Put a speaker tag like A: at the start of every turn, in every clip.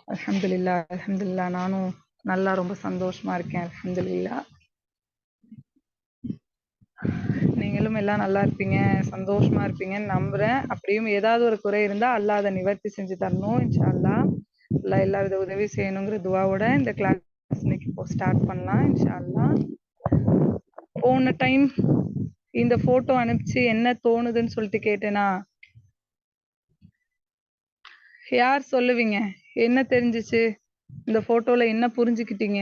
A: அல்ஹம்துலில்லாஹ், அல்ஹம்துலில்லாஹ். நானும் நல்லா ரொம்ப சந்தோஷமா இருக்கேன். அல்ஹம்துலில்லாஹ். நீங்களும் எல்லாம் நல்லா இருப்பீங்க, சந்தோஷமா இருப்பீங்கன்னு நம்புறேன். அப்படியும் ஏதாவது ஒரு குறை இருந்தா அல்லாஹ் அத நிவர்த்தி செஞ்சு தரணும் இன்ஷா அல்லாஹ். அல்லாஹ் எல்லா வித உதவி செய்யணுங்கிற துஆவோட இந்த கிளாஸ் இன்னைக்கு இப்போ ஸ்டார்ட் பண்ணலாம் இன்ஷா அல்லாஹ். போன டைம் இந்த போட்டோ அனுப்பிச்சு என்ன தோணுதுன்னு சொல்லிட்டு கேட்டேனா, யார் சொல்லுவீங்க? என்ன தெரிஞ்சுச்சு? இந்த போட்டோல என்ன புரிஞ்சுக்கிட்டீங்க?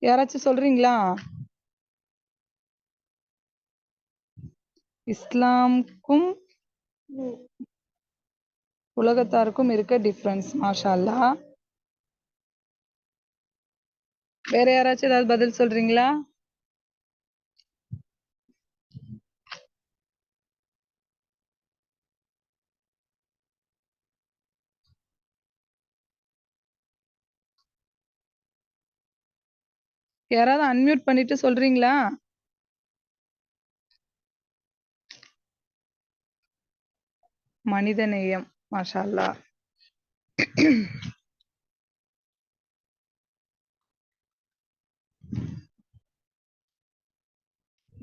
A: யாராச்சும் சொல்றீங்களா? இஸ்லாமுக்கும் உலகத்தாருக்கும் இருக்க டிஃபரன்ஸ். மாஷா அல்லாஹ். வேற யாராச்சும் ஏதாவது பதில் சொல்றீங்களா? யாராவது அன்மியூட் பண்ணிட்டு சொல்றீங்களா? மனிதநேயம். மாஷா அல்லாஹ்.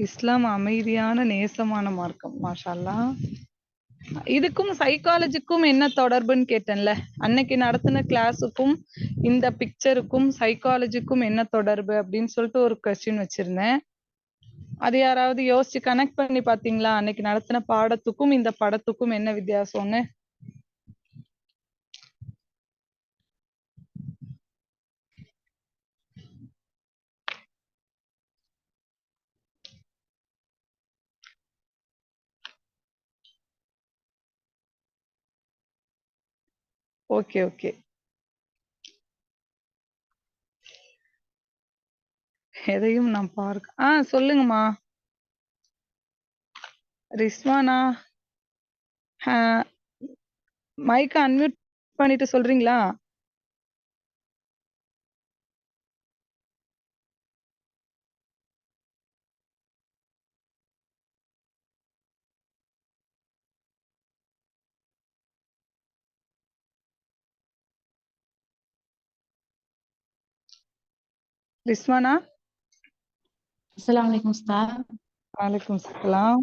A: இஸ்லாம் அமைதியான நேசமான மார்க்கம். மாஷா அல்லாஹ். இதுக்கும் சைக்காலஜிக்கும் என்ன தொடர்புன்னு கேட்டேன்ல. அன்னைக்கு நடத்தின கிளாஸுக்கும் இந்த பிக்சருக்கும் சைக்காலஜிக்கும் என்ன தொடர்பு அப்படின்னு சொல்லிட்டு ஒரு கொஸ்டின் வச்சிருந்தேன். அது யாராவது யோசிச்சு கனெக்ட் பண்ணி பாத்தீங்களா? அன்னைக்கு நடத்தின பாடத்துக்கும் இந்த படத்துக்கும் என்ன வித்தியாசம்னு? Okay okay. எதையும் நாம் பார்க்க சொல்லுங்கம்மா. ரிஸ்வானா, மைக்க அன்மியூட் பண்ணிட்டு சொல்றீங்களா? ரிஸ்வானா?
B: அஸ்ஸலாமு அலைக்கும் உஸ்தாத்.
A: வலைக்கும் சலாம்.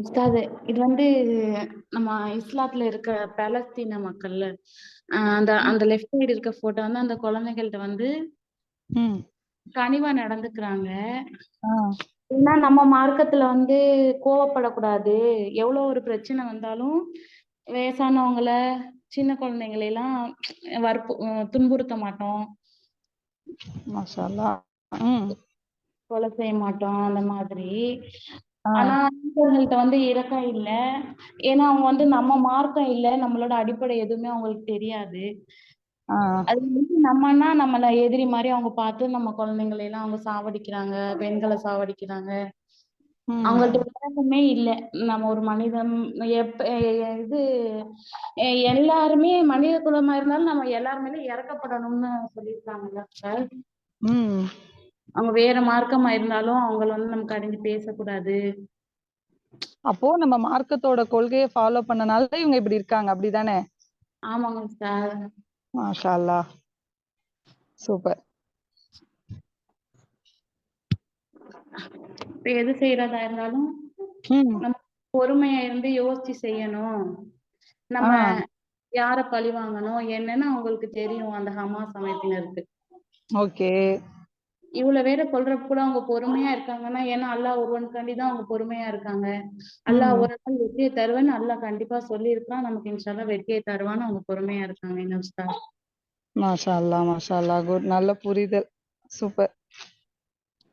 B: உஸ்தாத், இது வந்து நம்ம இஸ்லாத்துல இருக்க பாலஸ்தீன மக்கள்ல அந்த அந்த லெஃப்ட் சைடு இருக்க போட்டோ வந்து அந்த குழந்தைகள்ட்ட வந்து கனிவா நடந்துக்கிறாங்க. ஏன்னா நம்ம மார்க்கத்துல வந்து கோவப்படக்கூடாது, எவ்வளவு ஒரு பிரச்சனை வந்தாலும் வயசானவங்கள சின்ன குழந்தைங்களை எல்லாம் துன்புறுத்த மாட்டோம்,
A: மாஷா அல்லாஹ்.
B: கொலை செய்ய மாட்டோம் அந்த மாதிரி. ஆனா இவங்கள்ட்ட வந்து இரக்கம் இல்ல. ஏன்னா அவங்க வந்து நம்ம மார்க்கம் இல்ல, நம்மளோட அடிப்படை எதுவுமே அவங்களுக்கு தெரியாது. அது வந்து நம்மன்னா நம்மள எதிரி மாதிரி அவங்க பார்த்து நம்ம குழந்தைங்களை எல்லாம் அவங்க சாவடிக்கிறாங்க, பெண்களை சாவடிக்கிறாங்க. அவங்கள்ட்ட இரக்கமே இல்லை. நம்ம ஒரு மனிதன் இது எல்லாருமே மனித குலமா இருந்தாலும் நம்ம எல்லாருமே இறக்கப்படணும்னு சொல்லியிருக்காங்கல்ல சார். அவங்க வேற மார்க்கமா இருந்தாலும் அவங்கள வந்து நமக்கு அடைஞ்சு பேசக்கூடாது.
A: அப்போ நம்ம மார்க்கத்தோட கொள்கையை ஃபாலோ பண்ணனால இவங்க இப்படி இருக்காங்க, அப்படிதானே?
B: ஆமாங்க சார்.
A: மாஷா அல்லாஹ். சூப்பர்.
B: இப்ப எது செய்யறதா இருந்தாலும் நம்ம பொறுமையா இருந்து யோசிச்சு செய்யணும். நம்ம யார பழி வாங்கணும் என்னன்னு அவங்களுக்கு தெரியும், அந்த ஹமாஸ் அமைப்பினருக்கு.
A: ஓகே.
B: இவ்வளவு பேரை கொல்றப்ப கூட அவங்க பொறுமையா இருக்காங்கன்னா, ஏன்னா அல்லாஹ் ஒருவனுக்காண்டிதான் அவங்க பொறுமையா இருக்காங்க. அல்லாஹ் ஒரு நாள் வெற்றியை தருவேன்னு அல்லாஹ் கண்டிப்பா சொல்லி இருக்கான். நமக்கு இன்ஷால்லா வெற்றியை தருவான்னு அவங்க பொறுமையா இருக்காங்க. என்ன உஸ்தாத்?
A: மாஷா அல்லாஹ், மாஷா அல்லாஹ். குட். நல்ல புரிதல். சூப்பர்.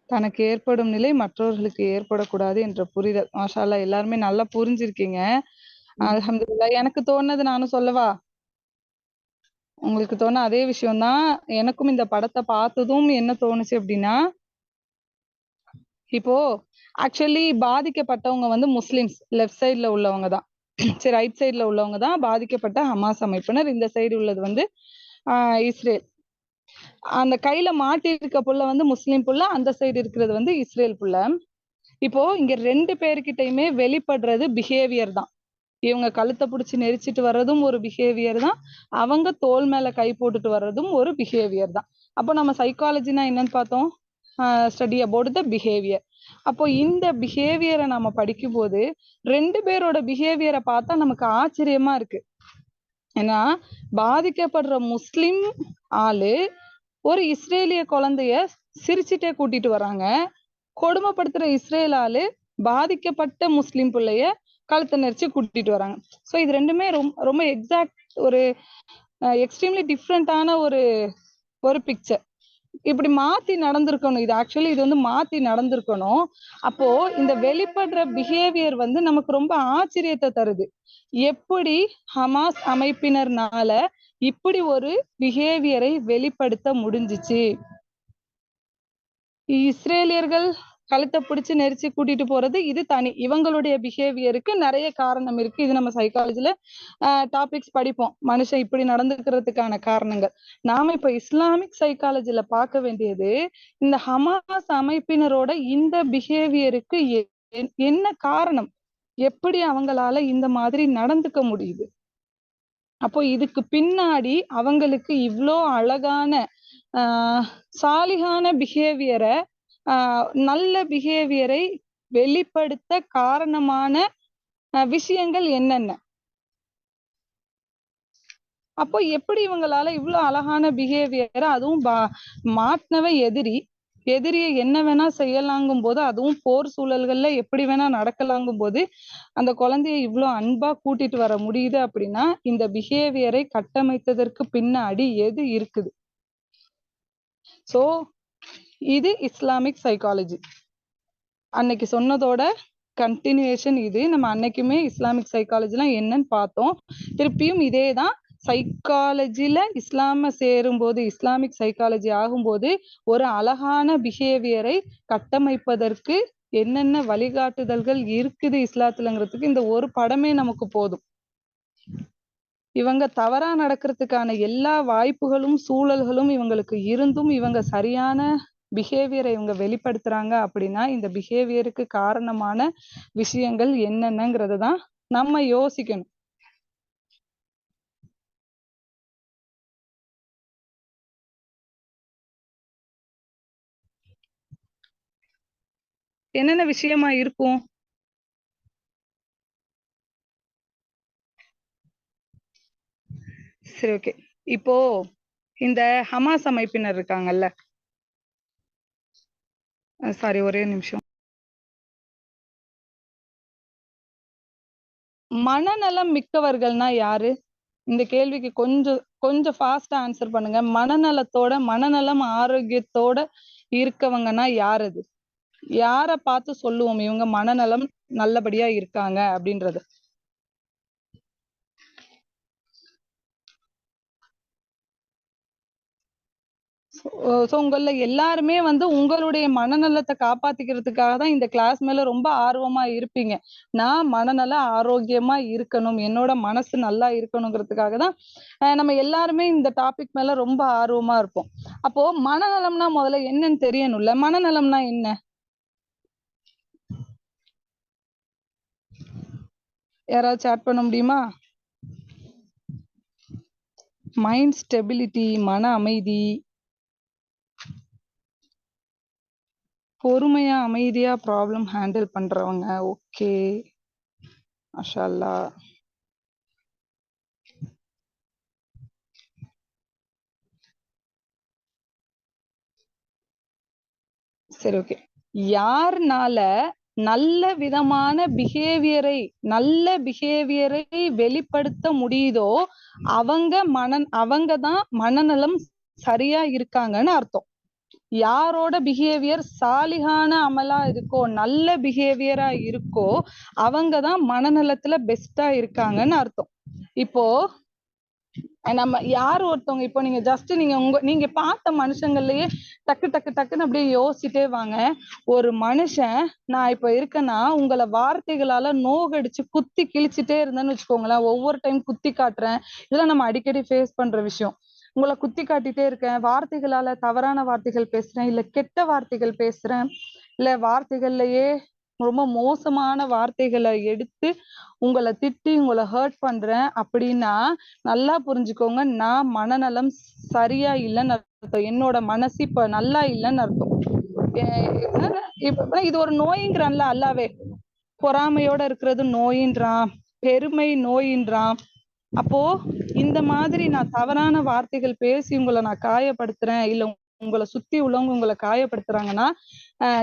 A: தனக்கு ஏற்படும் நிலை மற்றவர்களுக்கு ஏற்படக்கூடாது என்ற புரிதல். மாஷா அல்லாஹ். எல்லாருமே நல்லா புரிஞ்சிருக்கீங்க. அல்ஹம்துலில்லாஹ். எனக்கு தோணுது நானும் சொல்லவா? உங்களுக்கு தோண அதே விஷயம்தான். எனக்கும் இந்த படத்தை பார்த்ததும் என்ன தோணுச்சு அப்படின்னா, இப்போ ஆக்சுவலி பாதிக்கப்பட்டவங்க வந்து முஸ்லிம்ஸ் லெஃப்ட் சைட்ல உள்ளவங்க தான். சரி, ரைட் சைடுல உள்ளவங்க தான் பாதிக்கப்பட்ட ஹமாஸ் அமைப்பினர். இந்த சைடு உள்ளது வந்து இஸ்ரேல். அந்த கையில மாட்டி இருக்க புள்ள வந்து முஸ்லிம் புள்ள, அந்த சைடு இருக்கிறது வந்து இஸ்ரேல் புள்ள. இப்போ இங்க 2 பேர்கிட்டயுமே வெளிப்படுறது பிஹேவியர் தான். இவங்க கழுத்தை பிடிச்சி நெரிச்சிட்டு வர்றதும் ஒரு பிஹேவியர் தான், அவங்க தோல் மேல கை போட்டுட்டு வர்றதும் ஒரு பிஹேவியர் தான். அப்போ நம்ம சைக்காலஜினா என்னன்னு பார்த்தோம், ஸ்டடி அபவுட் த பிஹேவியர். அப்போ இந்த பிஹேவியரை நம்ம படிக்கும்போது 2 பேரோட பிஹேவியரை பார்த்தா நமக்கு ஆச்சரியமா இருக்கு. ஏன்னா பாதிக்கப்படுற முஸ்லிம் ஆளு ஒரு இஸ்ரேலிய குழந்தைய சிரிச்சுட்டே கூட்டிட்டு வராங்க, கொடுமைப்படுத்துற இஸ்ரேல் ஆளு பாதிக்கப்பட்ட முஸ்லிம் பிள்ளைய கழுத்தை நெரிச்சு கூட்டிட்டு வராங்க. ஸோ இது ரெண்டுமே ரொம்ப எக்ஸாக்ட் ஒரு எக்ஸ்ட்ரீம்லி டிஃப்ரெண்டான ஒரு பிக்சர். இப்படி மாத்தி நடந்திருக்கணும். இது ஆக்சுவலி இது வந்து மாத்தி நடந்திருக்கணும். அப்போ இந்த வெளிப்படுற பிஹேவியர் வந்து நமக்கு ரொம்ப ஆச்சரியத்தை தருது. எப்படி ஹமாஸ் அமைப்பினர்னால இப்படி ஒரு பிஹேவியரை வெளிப்படுத்த முடிஞ்சிச்சு. இஸ்ரேலியர்கள் கழுத்தை பிடிச்சு நெரிச்சு கூட்டிட்டு போறது இது தனி. இவங்களுடைய பிஹேவியருக்கு நிறைய காரணம் இருக்கு. இது நம்ம சைக்காலஜில டாபிக்ஸ் படிப்போம், மனுஷன் இப்படி நடந்துக்கிறதுக்கான காரணங்கள். நாம இப்ப இஸ்லாமிக் சைக்காலஜில பார்க்க வேண்டியது இந்த ஹமாஸ் அமைப்பினரோட இந்த பிஹேவியருக்கு என்ன காரணம், எப்படி அவங்களால இந்த மாதிரி நடந்துக்க முடியுது. அப்போ இதுக்கு பின்னாடி அவங்களுக்கு இவ்வளோ அழகான சாலிகான பிஹேவியரை நல்ல பிஹேவியரை வெளிப்படுத்த காரணமான விஷயங்கள் என்னென்ன. அப்போ எப்படி இவங்களால இவ்வளவு அழகான பிஹேவியரை, அதுவும் மாட்டினவ எதிரியை என்ன வேணா செய்யலாங்கும் போது, அதுவும் போர் சூழல்கள்ல எப்படி வேணா நடக்கலாங்கும் போது அந்த குழந்தைய இவ்வளவு அன்பா கூட்டிட்டு வர முடியுது அப்படின்னா இந்த பிஹேவியரை கட்டமைத்ததற்கு பின்னாடி எது இருக்குது. சோ இது இஸ்லாமிக் சைக்காலஜி. அன்னைக்கு சொன்னதோட கண்டினியூஷன் இது. நம்ம அன்னைக்குமே இஸ்லாமிக் சைக்காலஜிலாம் என்னன்னு பார்த்தோம். திருப்பியும் இதேதான். சைக்காலஜில இஸ்லாம சேரும்போது, இஸ்லாமிக் சைக்காலஜி ஆகும்போது ஒரு அழகான பிஹேவியரை கட்டமைப்பதற்கு என்னென்ன வழிகாட்டுதல்கள் இருக்குது இஸ்லாத்துலங்கிறதுக்கு இந்த ஒரு படமே நமக்கு போதும். இவங்க தவறா நடக்கிறதுக்கான எல்லா வாய்ப்புகளும் சூழல்களும் இவங்களுக்கு இருந்தும் இவங்க சரியான பிஹேவியரை இவங்க வெளிப்படுத்துறாங்க அப்படின்னா இந்த பிஹேவியருக்கு காரணமான விஷயங்கள் என்னென்னங்கிறத தான் நம்ம யோசிக்கணும். என்னென்ன விஷயமா இருக்கும்? சரி, ஓகே. இப்போ இந்த ஹமாஸ் அமைப்பினர் இருக்காங்கல்ல, சாரி ஒரே நிமிஷம். மனநலம் மிக்கவர்கள்னா யாரு? இந்த கேள்விக்கு கொஞ்சம் ஃபாஸ்டா ஆன்சர் பண்ணுங்க. மனநலம் ஆரோக்கியத்தோட இருக்கவங்கன்னா யார் அது? யார பார்த்து சொல்லுவோம் இவங்க மனநலம் நல்லபடியா இருக்காங்க அப்படின்றது? உங்கள எல்லாருமே வந்து உங்களுடைய மனநலத்தை காப்பாத்திக்கிறதுக்காக தான் இந்த கிளாஸ் மேல ரொம்ப ஆர்வமா இருப்பீங்க. நான் மனநல ஆரோக்கியமா இருக்கணும், என்னோட மனசு நல்லா இருக்கணுங்கிறதுக்காக தான் நம்ம எல்லாருமே இந்த டாபிக் மேல ரொம்ப ஆர்வமா இருப்போம். அப்போ மனநலம்னா முதல்ல என்னன்னு தெரியணும்ல. மனநலம்னா என்ன? யாராவது சாட் பண்ண முடியுமா? மைண்ட் ஸ்டெபிலிட்டி, மன அமைதி, பொறுமையா அமைதியா ப்ராப்ளம் ஹேண்டில் பண்றவங்க. ஓகே, மாஷா அல்லாஹ். சரி, ஓகே. யாருனால நல்ல விதமான பிஹேவியரை வெளிப்படுத்த முடியுதோ அவங்க தான் மனநலம் சரியா இருக்காங்கன்னு அர்த்தம். யாரோட பிஹேவியர் சாலிகான அமலா இருக்கோ, நல்ல பிஹேவியரா இருக்கோ, அவங்கதான் மனநலத்துல பெஸ்டா இருக்காங்கன்னு அர்த்தம். இப்போ நம்ம யார் ஒருத்தவங்க இப்போ நீங்க ஜஸ்ட் நீங்க பார்த்த மனுஷங்கள்லயே டக்கு டக்கு டக்குன்னு அப்படியே யோசிச்சிட்டே வாங்க. ஒரு மனுஷன் நான் இப்ப இருக்கேன்னா உங்களை வார்த்தைகளால நோகடிச்சு குத்தி கிழிச்சிட்டே இருந்தேன்னு வச்சுக்கோங்களேன். ஒவ்வொரு டைம் குத்தி காட்டுறேன், இதெல்லாம் நம்ம அடிக்கடி ஃபேஸ் பண்ற விஷயம். உங்களை குத்தி காட்டிட்டே இருக்கேன், வார்த்தைகளால தவறான வார்த்தைகள் பேசுறேன், இல்ல கெட்ட வார்த்தைகள் பேசுறேன், இல்ல வார்த்தைகள்லயே ரொம்ப மோசமான வார்த்தைகளை எடுத்து உங்களை திட்டி உங்களை ஹர்ட் பண்றேன் அப்படின்னா நல்லா புரிஞ்சுக்கோங்க, நான் மனநலம் சரியா இல்லைன்னு அர்த்தம். என்னோட மனசு இப்ப நல்லா இல்லைன்னு அர்த்தம். இப்ப இது ஒரு நோய்ங்கிறான்ல அல்லாவே. பொறாமையோட இருக்கிறது நோயின்றான், பெருமை நோயின்றான். அப்போ இந்த மாதிரி நான் தவறான வார்த்தைகள் பேசி உங்களை நான் காயப்படுத்துறேன், இல்ல உங்களை சுத்தி உள்ளவங்க உங்களை காயப்படுத்துறாங்கன்னா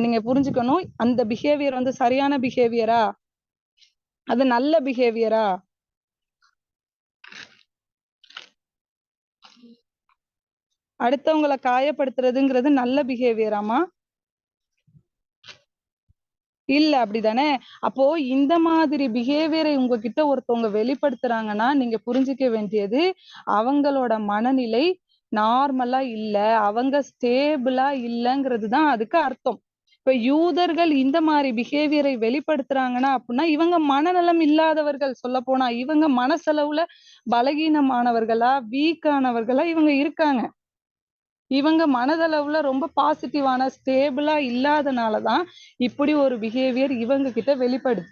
A: நீங்க புரிஞ்சுக்கணும், அந்த பிஹேவியர் வந்து சரியான பிஹேவியரா, அது நல்ல பிஹேவியரா? அடுத்தவங்களை காயப்படுத்துறதுங்கிறது நல்ல பிஹேவியராமா? இல்ல, அப்படிதானே? அப்போ இந்த மாதிரி பிஹேவியரை உங்ககிட்ட ஒருத்தவங்க வெளிப்படுத்துறாங்கன்னா நீங்க புரிஞ்சுக்க வேண்டியது அவங்களோட மனநிலை நார்மலா இல்ல, அவங்க ஸ்டேபிளா இல்லங்கிறதுதான் அதுக்கு அர்த்தம். இப்ப யூதர்கள் இந்த மாதிரி பிஹேவியரை வெளிப்படுத்துறாங்கன்னா அப்படின்னா இவங்க மனநலம் இல்லாதவர்கள். சொல்ல போனா இவங்க மனசளவுல பலகீனமானவர்களா, வீக்கானவர்களா இவங்க இருக்காங்க. இவங்க மனதளவுல ரொம்ப பாசிட்டிவான ஸ்டேபிளா இல்லாதனாலதான் இப்படி ஒரு பிஹேவியர் இவங்க கிட்ட வெளிப்படுது.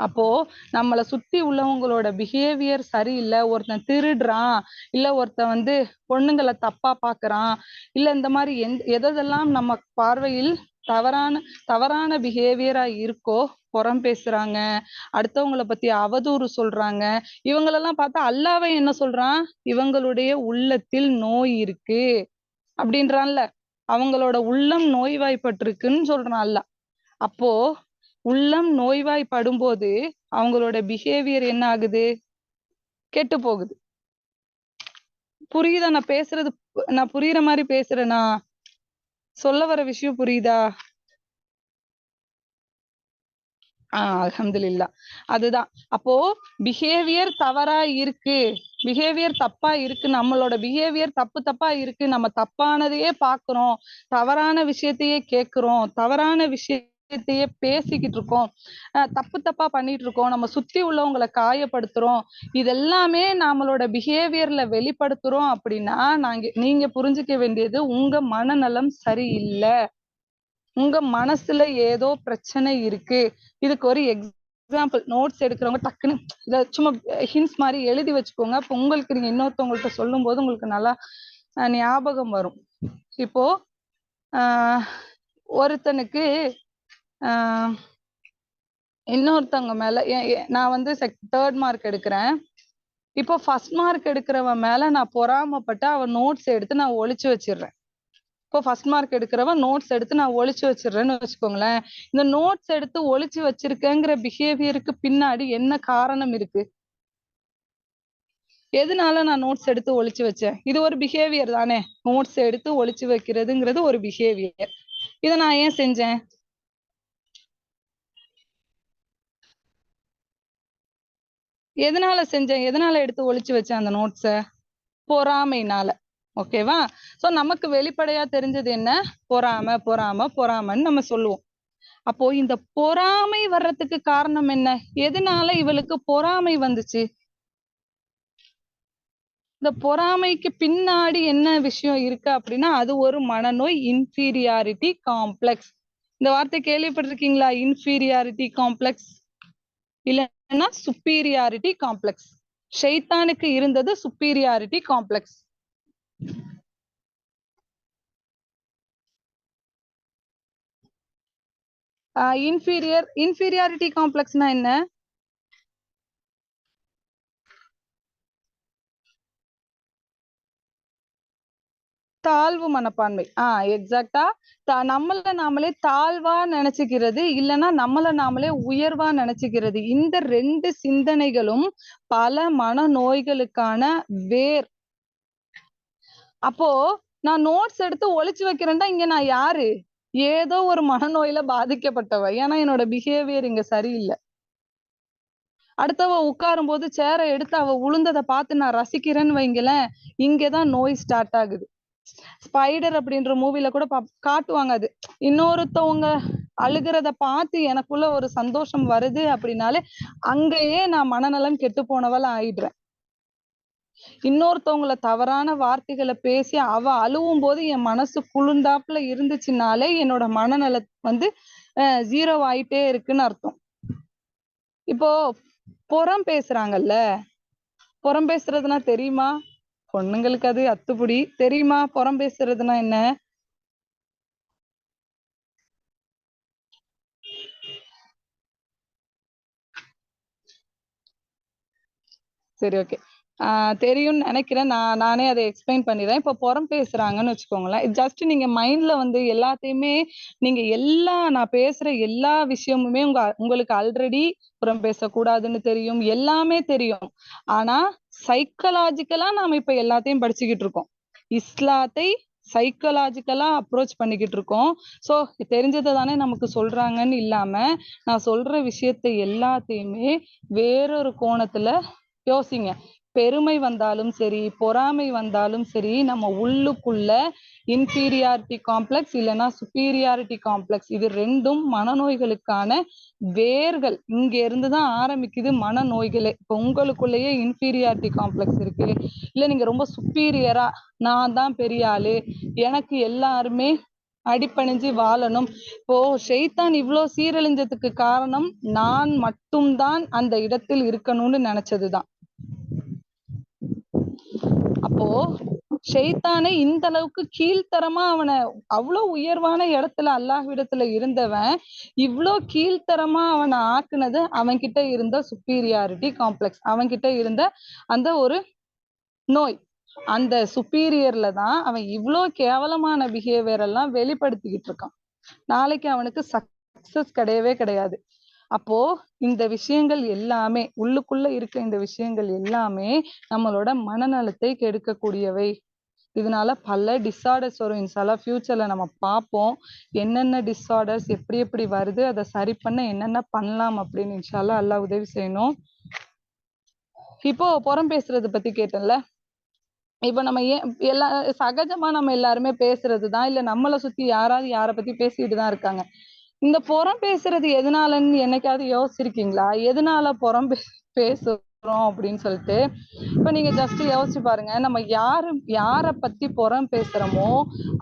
A: அப்போ நம்மள சுத்தி உள்ளவங்களோட பிஹேவியர் சரியில்லை, ஒருத்தன் திருடுறான், இல்ல ஒருத்தன் வந்து பொண்ணுங்களை தப்பா பாக்குறான், இல்ல இந்த மாதிரி எதெல்லாம் நம்ம பார்வையில் தவறான தவறான பிஹேவியரா இருக்கோ, புறம் பேசுறாங்க, அடுத்தவங்களை பத்தி அவதூறு சொல்றாங்க, இவங்களெல்லாம் பார்த்தா அல்லாஹ் என்ன சொல்றான்? இவங்களுடைய உள்ளத்தில் நோய் இருக்கு அப்படின்றான்ல. அவங்களோட உள்ளம் நோய்வாய்ப்பட்டிருக்குன்னு சொல்றான் அல்லாஹ். அப்போ உள்ளம் நோய்வாய்ப்படும் போது அவங்களோட பிஹேவியர் என்ன ஆகுது? கெட்டு போகுது. புரியுதா நான் பேசுறது? நான் புரியுற மாதிரி பேசுறேனா? சொல்ல வர விஷயம் புரியுதா? அல்ஹம்துலில்லாஹ். அதுதான். அப்போ பிஹேவியர் தவறா இருக்கு, பிஹேவியர் தப்பா இருக்கு, நம்மளோட பிஹேவியர் தப்பா இருக்கு, நம்ம தப்பானதையே பாக்குறோம், தவறான விஷயத்தையே கேட்கிறோம், தவறான விஷயத்தையே பேசிக்கிட்டு இருக்கோம், தப்பா பண்ணிட்டு இருக்கோம், நம்ம சுத்தி உள்ளவங்களை காயப்படுத்துறோம், இதெல்லாமே நம்மளோட பிஹேவியர்ல வெளிப்படுத்துறோம் அப்படின்னா நீங்க புரிஞ்சுக்க வேண்டியது உங்க மனநலம் சரியில்லை, உங்க மனசுல ஏதோ பிரச்சனை இருக்கு. இதுக்கு ஒரு எக்ஸாம்பிள், நோட்ஸ் எடுக்கிறவங்க டக்குன்னு இத சும்மா ஹிண்ட்ஸ் மாதிரி எழுதி வச்சுக்கோங்க. அப்ப உங்களுக்கு நீங்க இன்னொருத்தவங்கள்ட்ட சொல்லும் போது உங்களுக்கு நல்லா ஞாபகம் வரும். இப்போ ஒருத்தனுக்கு இன்னொருத்தவங்க மேல நான் வந்து 3rd மார்க் எடுக்கிறேன். இப்போ 1st மார்க் எடுக்கிறவன் மேல நான் பொறாமப்பட்டு அவன் நோட்ஸ் எடுத்து நான் ஒளிச்சு வச்சிடுறேன். இப்போ 1st மார்க் எடுக்கிறவன் நோட்ஸ் எடுத்து நான் ஒளிச்சு வச்சிடுறேன்னு வச்சுக்கோங்களேன். இந்த நோட்ஸ் எடுத்து ஒளிச்சு வச்சிருக்கேங்கிற பிஹேவியருக்கு பின்னாடி என்ன காரணம் இருக்கு? எதனால நான் நோட்ஸ் எடுத்து ஒளிச்சு வச்சேன்? இது ஒரு பிஹேவியர் தானே. நோட்ஸ் எடுத்து ஒளிச்சு வைக்கிறதுங்கிறது ஒரு பிஹேவியர். இதை நான் ஏன் செஞ்சேன்? எதனால செஞ்சேன்? எதனால எடுத்து ஒளிச்சு வச்சேன் அந்த நோட்ஸ? பொறாமைனால. ஓகேவா? சோ நமக்கு வெளிப்படையா தெரிஞ்சது என்ன? பொறாமை பொறாமை பொறாமைன்னு நம்ம சொல்லுவோம். அப்போ இந்த பொறாமை வர்றதுக்கு காரணம் என்ன? எதனால இவளுக்கு பொறாமை வந்துச்சு? இந்த பொறாமைக்கு பின்னாடி என்ன விஷயம் இருக்கு அப்படின்னா அது ஒரு மனநோய், இன்ஃபீரியாரிட்டி காம்ப்ளெக்ஸ். இந்த வார்த்தை கேள்விப்பட்டிருக்கீங்களா? இன்ஃபீரியாரிட்டி காம்ப்ளெக்ஸ் இல்லைன்னா சுப்பீரியாரிட்டி காம்ப்ளெக்ஸ். ஷைத்தானுக்கு இருந்தது சுப்பீரியாரிட்டி காம்ப்ளெக்ஸ். இன்ஃபீரியாரிட்டி காம்ப்ளெக்ஸ்னா என்ன? தாழ்வு மனப்பான்மை. எக்ஸாக்டா நம்மள நாமளே தாழ்வா நினைச்சுக்கிறது, இல்லைன்னா நம்மள நாமளே உயர்வா நினைச்சுக்கிறது. இந்த 2 சிந்தனைகளும் பல மனநோய்களுக்கான வேர். அப்போ நான் நோட்ஸ் எடுத்து ஒளிச்சு வைக்கிறேன்டா இங்க நான் யாரு? ஏதோ ஒரு மனநோயில பாதிக்கப்பட்டவ. ஏன்னா என்னோட பிஹேவியர் இங்க சரியில்லை. அடுத்தவ உட்காரும் போது சேரை எடுத்து அவ உளுந்ததை பார்த்து நான் ரசிக்கிறேன்னு வைங்களேன், இங்கதான் நோய் ஸ்டார்ட் ஆகுது. ஸ்பைடர் அப்படின்ற மூவில கூட காட்டுவாங்க அது. இன்னொருத்தவங்க அழுகிறத பார்த்து எனக்குள்ள ஒரு சந்தோஷம் வருது அப்படின்னாலே அங்கேயே நான் மனநலம் கெட்டு போனவள ஆயிடுறேன். இன்னொருத்தவங்கள தவறான வார்த்தைகளை பேசி அவ அழுவும் போது என் மனசு குளிர்ந்தாப்புல இருந்துச்சுனாலே என்னோட மனநல வந்து 0 ஆயிட்டே இருக்குன்னு அர்த்தம். இப்போ புறம் பேசுறாங்கல்ல, புறம் பேசுறதுனா தெரியுமா? பொண்ணுங்களுக்கு அது அத்துப்படி. தெரியுமா புறம் பேசுறதுனா என்ன? சரி, ஓகே. தெரியும்னு நினைக்கிறேன். நானே அதை எக்ஸ்பிளைன் பண்ணிடுறேன். இப்போ புறம் பேசுறாங்கன்னு வச்சுக்கோங்களேன். ஜஸ்ட் நீங்க மைண்ட்ல வந்து எல்லாத்தையுமே நீங்க நான் பேசுற எல்லா விஷயமுமே உங்களுக்கு ஆல்ரெடி புறம் பேசக்கூடாதுன்னு தெரியும். எல்லாமே தெரியும். ஆனா சைக்கலாஜிக்கலா நாம இப்ப எல்லாத்தையும் படிச்சுக்கிட்டு இருக்கோம். இஸ்லாத்தை சைக்கலாஜிக்கலா அப்ரோச் பண்ணிக்கிட்டு இருக்கோம். சோ தெரிஞ்சதை தானே நமக்கு சொல்றாங்கன்னு இல்லாம நான் சொல்ற விஷயத்தை எல்லாத்தையுமே வேறொரு கோணத்துல யோசிங்க. பெருமை வந்தாலும் சரி, பொறாமை வந்தாலும் சரி, நம்ம உள்ளுக்குள்ள இன்ஃபீரியாரிட்டி காம்ப்ளெக்ஸ் இல்லைன்னா சுப்பீரியாரிட்டி காம்ப்ளெக்ஸ் இது 2ம் மனநோய்களுக்கான வேர்கள். இங்க இருந்துதான் ஆரம்பிக்குது மனநோய்களே. இப்ப உங்களுக்குள்ளேயே இன்ஃபீரியாரிட்டி காம்ப்ளெக்ஸ் இருக்கு, இல்ல நீங்க ரொம்ப சுப்பீரியரா நான் தான் பெரிய ஆளு, எனக்கு எல்லாருமே அடிபணிஞ்சு வாழணும். இப்போ ஷைத்தான் இவ்ளோ சீரழிஞ்சதுக்கு காரணம் நான் மட்டும்தான் அந்த இடத்தில் இருக்கணும்னு நினைச்சதுதான். அப்போ ஷைத்தானே இந்த அளவுக்கு கீழ்த்தரமா அவனை அவ்வளவு உயர்வான இடத்துல அல்லாஹ்விடத்துல இருந்தவன் இவ்ளோ கீழ்த்தரமா அவனை ஆக்குனது அவன்கிட்ட இருந்த சுப்பீரியாரிட்டி காம்ப்ளெக்ஸ், அவன்கிட்ட இருந்த அந்த ஒரு நோய். அந்த சுப்பீரியர்ல தான் அவன் இவ்ளோ கேவலமான பிஹேவியர் எல்லாம் வெளிப்படுத்திக்கிட்டு இருக்கான். நாளைக்கு அவனுக்கு சக்சஸ் கிடையவே கிடையாது. அப்போ இந்த விஷயங்கள் எல்லாமே உள்ளுக்குள்ள இருக்க இந்த விஷயங்கள் எல்லாமே நம்மளோட மனநலத்தை கெடுக்கக்கூடியவை. இதனால பல டிஸார்டர்ஸ் வரும். இன்ஷால்லா ஃபியூச்சர்ல நம்ம பார்ப்போம் என்னென்ன டிஸார்டர்ஸ் எப்படி எப்படி வருது, அதை சரி பண்ண என்னென்ன பண்ணலாம் அப்படின்னு. இன்ஷால்லா அல்லாஹ் உதவி செய்யணும். இப்போ புறம் பேசுறது பத்தி கேட்டேன்ல, இப்ப நம்ம எல்லா சகஜமா நம்ம எல்லாருமே பேசுறதுதான், இல்ல நம்மளை சுத்தி யாராவது யாரை பத்தி பேசிட்டு தான் இருக்காங்க. இந்த புறம் பேசுறது எதனாலன்னு என்னைக்காவது யோசிச்சிருக்கீங்களா? எதனால புறம் பேசுறோம் அப்படின்னு சொல்லிட்டு. இப்ப நீங்க ஜஸ்ட் யோசிச்சு பாருங்க, நம்ம யார பத்தி புறம் பேசுறோமோ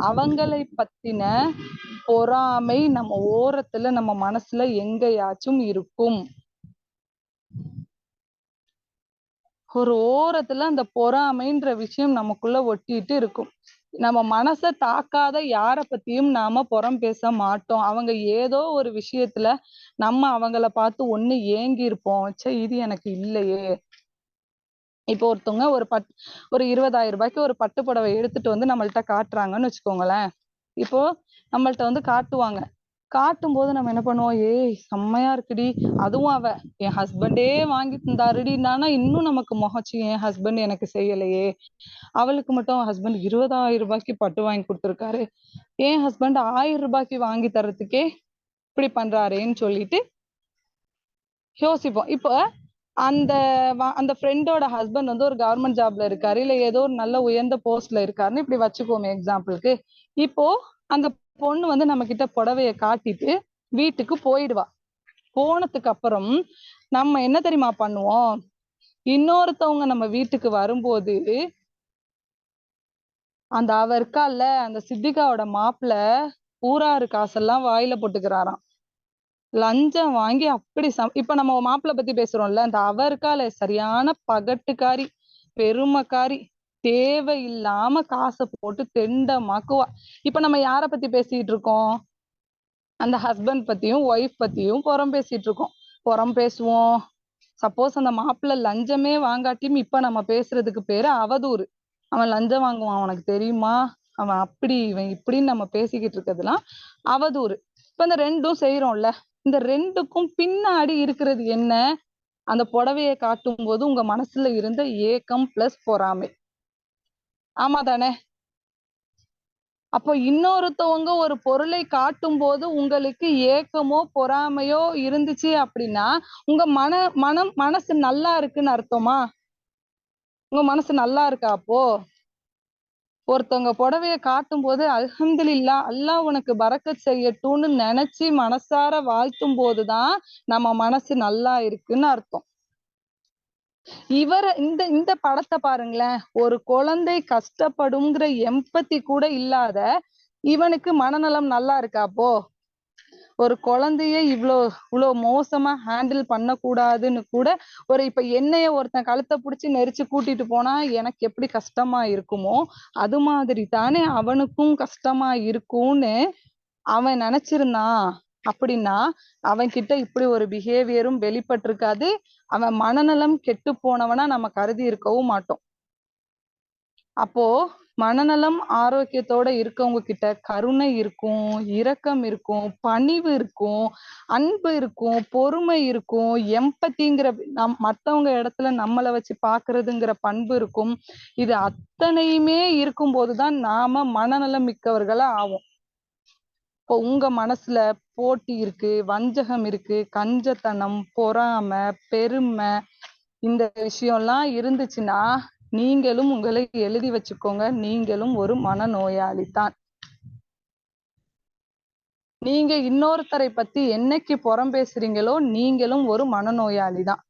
A: அவங்களை பத்தின பொறாமை நம்ம ஓரத்துல நம்ம மனசுல எங்கேயாச்சும் இருக்கும். ஒரு ஓரத்துல அந்த பொறாமைன்ற விஷயம் நமக்குள்ள ஒட்டிட்டு இருக்கும். நம்ம மனசை தாக்காத யார பத்தியும் நாம புறம் பேச மாட்டோம். அவங்க ஏதோ ஒரு விஷயத்துல நம்ம அவங்கள பார்த்து ஒண்ணு ஏங்கி இருப்போம். ச்சே இது எனக்கு இல்லையே. இப்போ ஒருத்தவங்க ஒரு 20,000 ரூபாய்க்கு ஒரு பட்டு புடவை எடுத்துட்டு வந்து நம்மள்ட்ட காட்டுறாங்கன்னு வச்சுக்கோங்களேன். இப்போ நம்மள்ட்ட வந்து காட்டுவாங்க. காட்டும் போது நம்ம என்ன பண்ணுவோம், ஏய் செம்மையா இருக்குடி, அதுவும் அவ என் ஹஸ்பண்டே வாங்கி தந்தாருடினானா இன்னும் நமக்கு முகச்சு, என் ஹஸ்பண்ட் எனக்கு செய்யலையே, அவளுக்கு மட்டும் ஹஸ்பண்ட் 20,000 ரூபாய்க்கு பட்டு வாங்கி கொடுத்துருக்காரு, என் ஹஸ்பண்ட் 1000 ரூபாய்க்கு வாங்கி தர்றதுக்கே இப்படி பண்றாரேன்னு சொல்லிட்டு யோசிப்போம். இப்போ அந்த அந்த ஃப்ரெண்டோட ஹஸ்பண்ட் வந்து ஒரு கவர்மெண்ட் ஜாப்ல இருக்காரு, இல்ல ஏதோ ஒரு நல்ல உயர்ந்த போஸ்ட்ல இருக்காருன்னு இப்படி வச்சுக்கோமே எக்ஸாம்பிளுக்கு. இப்போ அந்த பொண்ணு வந்து நம்ம கிட்ட புடவைய காட்டிட்டு வீட்டுக்கு போயிடுவா. போனதுக்கு அப்புறம் நம்ம என்ன தெரியுமா பண்ணுவோம், இன்னொருத்தவங்க நம்ம வீட்டுக்கு வரும்போது அந்த அவ இருக்கால அந்த சித்திகாவோட மாப்பிள்ள ஊராரு காசெல்லாம் வாயில போட்டுக்கிறாராம். லஞ்சம் வாங்கி அப்படி இப்ப நம்ம மாப்பிள்ளை பத்தி பேசுறோம்ல, அந்த அவ இருக்கால சரியான பகட்டுக்காரி, பெருமைக்காரி, தேவையில்லாம காசை போட்டு தெண்டமாக்குவா. இப்ப நம்ம யார பத்தி பேசிட்டு இருக்கோம், அந்த ஹஸ்பண்ட் பத்தியும் ஒய்ஃப் பத்தியும் புறம் பேசிட்டு இருக்கோம். புறம் பேசுவோம். சப்போஸ் அந்த மாப்பிள்ளை லஞ்சமே வாங்காட்டியும் இப்ப நம்ம பேசுறதுக்கு பேரு அவதூறு. அவன் லஞ்சம் வாங்குவான் உனக்கு தெரியுமா, அவன் அப்படி இவன் இப்படின்னு நம்ம பேசிக்கிட்டு இருக்கிறதுலாம் அவதூறு. இப்ப இந்த 2ம் செய்யறோம்ல, இந்த 2க்கும் பின்னாடி இருக்கிறது என்ன, அந்த புடவையை காட்டும் போது உங்க மனசுல இருந்த ஏக்கம் பிளஸ் பொறாமை. ஆமா தானே? அப்போ இன்னொருத்தவங்க ஒரு பொருளை காட்டும் போது உங்களுக்கு ஏக்கமோ பொறாமையோ இருந்துச்சு அப்படின்னா உங்க மனசு நல்லா இருக்குன்னு அர்த்தமா? உங்க மனசு நல்லா இருக்கா அப்போ? ஒருத்தவங்க புடவைய காட்டும் போது அல்ஹம்துலில்லாஹ் அல்லாஹ் உனக்கு பரக்கத் செய்யட்டும்னு நினைச்சு மனசார வாழ்த்தும் போதுதான் நம்ம மனசு நல்லா இருக்குன்னு அர்த்தம். இந்த இந்த படத்தை பாருங்களேன். ஒரு குழந்தை கஷ்டப்படுங்கிற எம்பத்தி கூட இல்லாத இவனுக்கு மனநலம் நல்லா இருக்கா அப்போ? ஒரு குழந்தைய இவ்வளோ மோசமா ஹேண்டில் பண்ணக்கூடாதுன்னு கூட இப்ப என்னைய ஒருத்தன் கழுத்தை பிடிச்சு நெரிச்சு கூட்டிட்டு போனா எனக்கு எப்படி கஷ்டமா இருக்குமோ அது மாதிரி தானே அவனுக்கும் கஷ்டமா இருக்கும்னு அவன் நினைச்சிருந்தான் அப்படின்னா அவன் கிட்ட இப்படி ஒரு பிஹேவியரும் வெளிப்பட்டிருக்காது. அவன் மனநலம் கெட்டு போனவனா நம்ம கருதி இருக்கவும் மாட்டோம். அப்போ மனநலம் ஆரோக்கியத்தோட இருக்கவங்க கிட்ட கருணை இருக்கும், இரக்கம் இருக்கும், பணிவு இருக்கும், அன்பு இருக்கும், பொறுமை இருக்கும், எம்பத்திங்கிற மத்தவங்க இடத்துல நம்மளை வச்சு பாக்குறதுங்கிற பண்பு இருக்கும். இது அத்தனையுமே இருக்கும் போதுதான் நாம மனநலம் மிக்கவர்களா ஆவோம். இப்போ உங்க மனசுல போட்டி இருக்கு, வஞ்சகம் இருக்கு, கஞ்சத்தனம், பொறாமை, பெருமை இந்த விஷயம்லாம் இருந்துச்சுன்னா நீங்களும் உங்களை எழுதி வச்சுக்கோங்க, நீங்களும் ஒரு மனநோயாளிதான். நீங்க இன்னொருத்தரை பத்தி என்னைக்கு புறம் பேசுறீங்களோ நீங்களும் ஒரு மனநோயாளி தான்.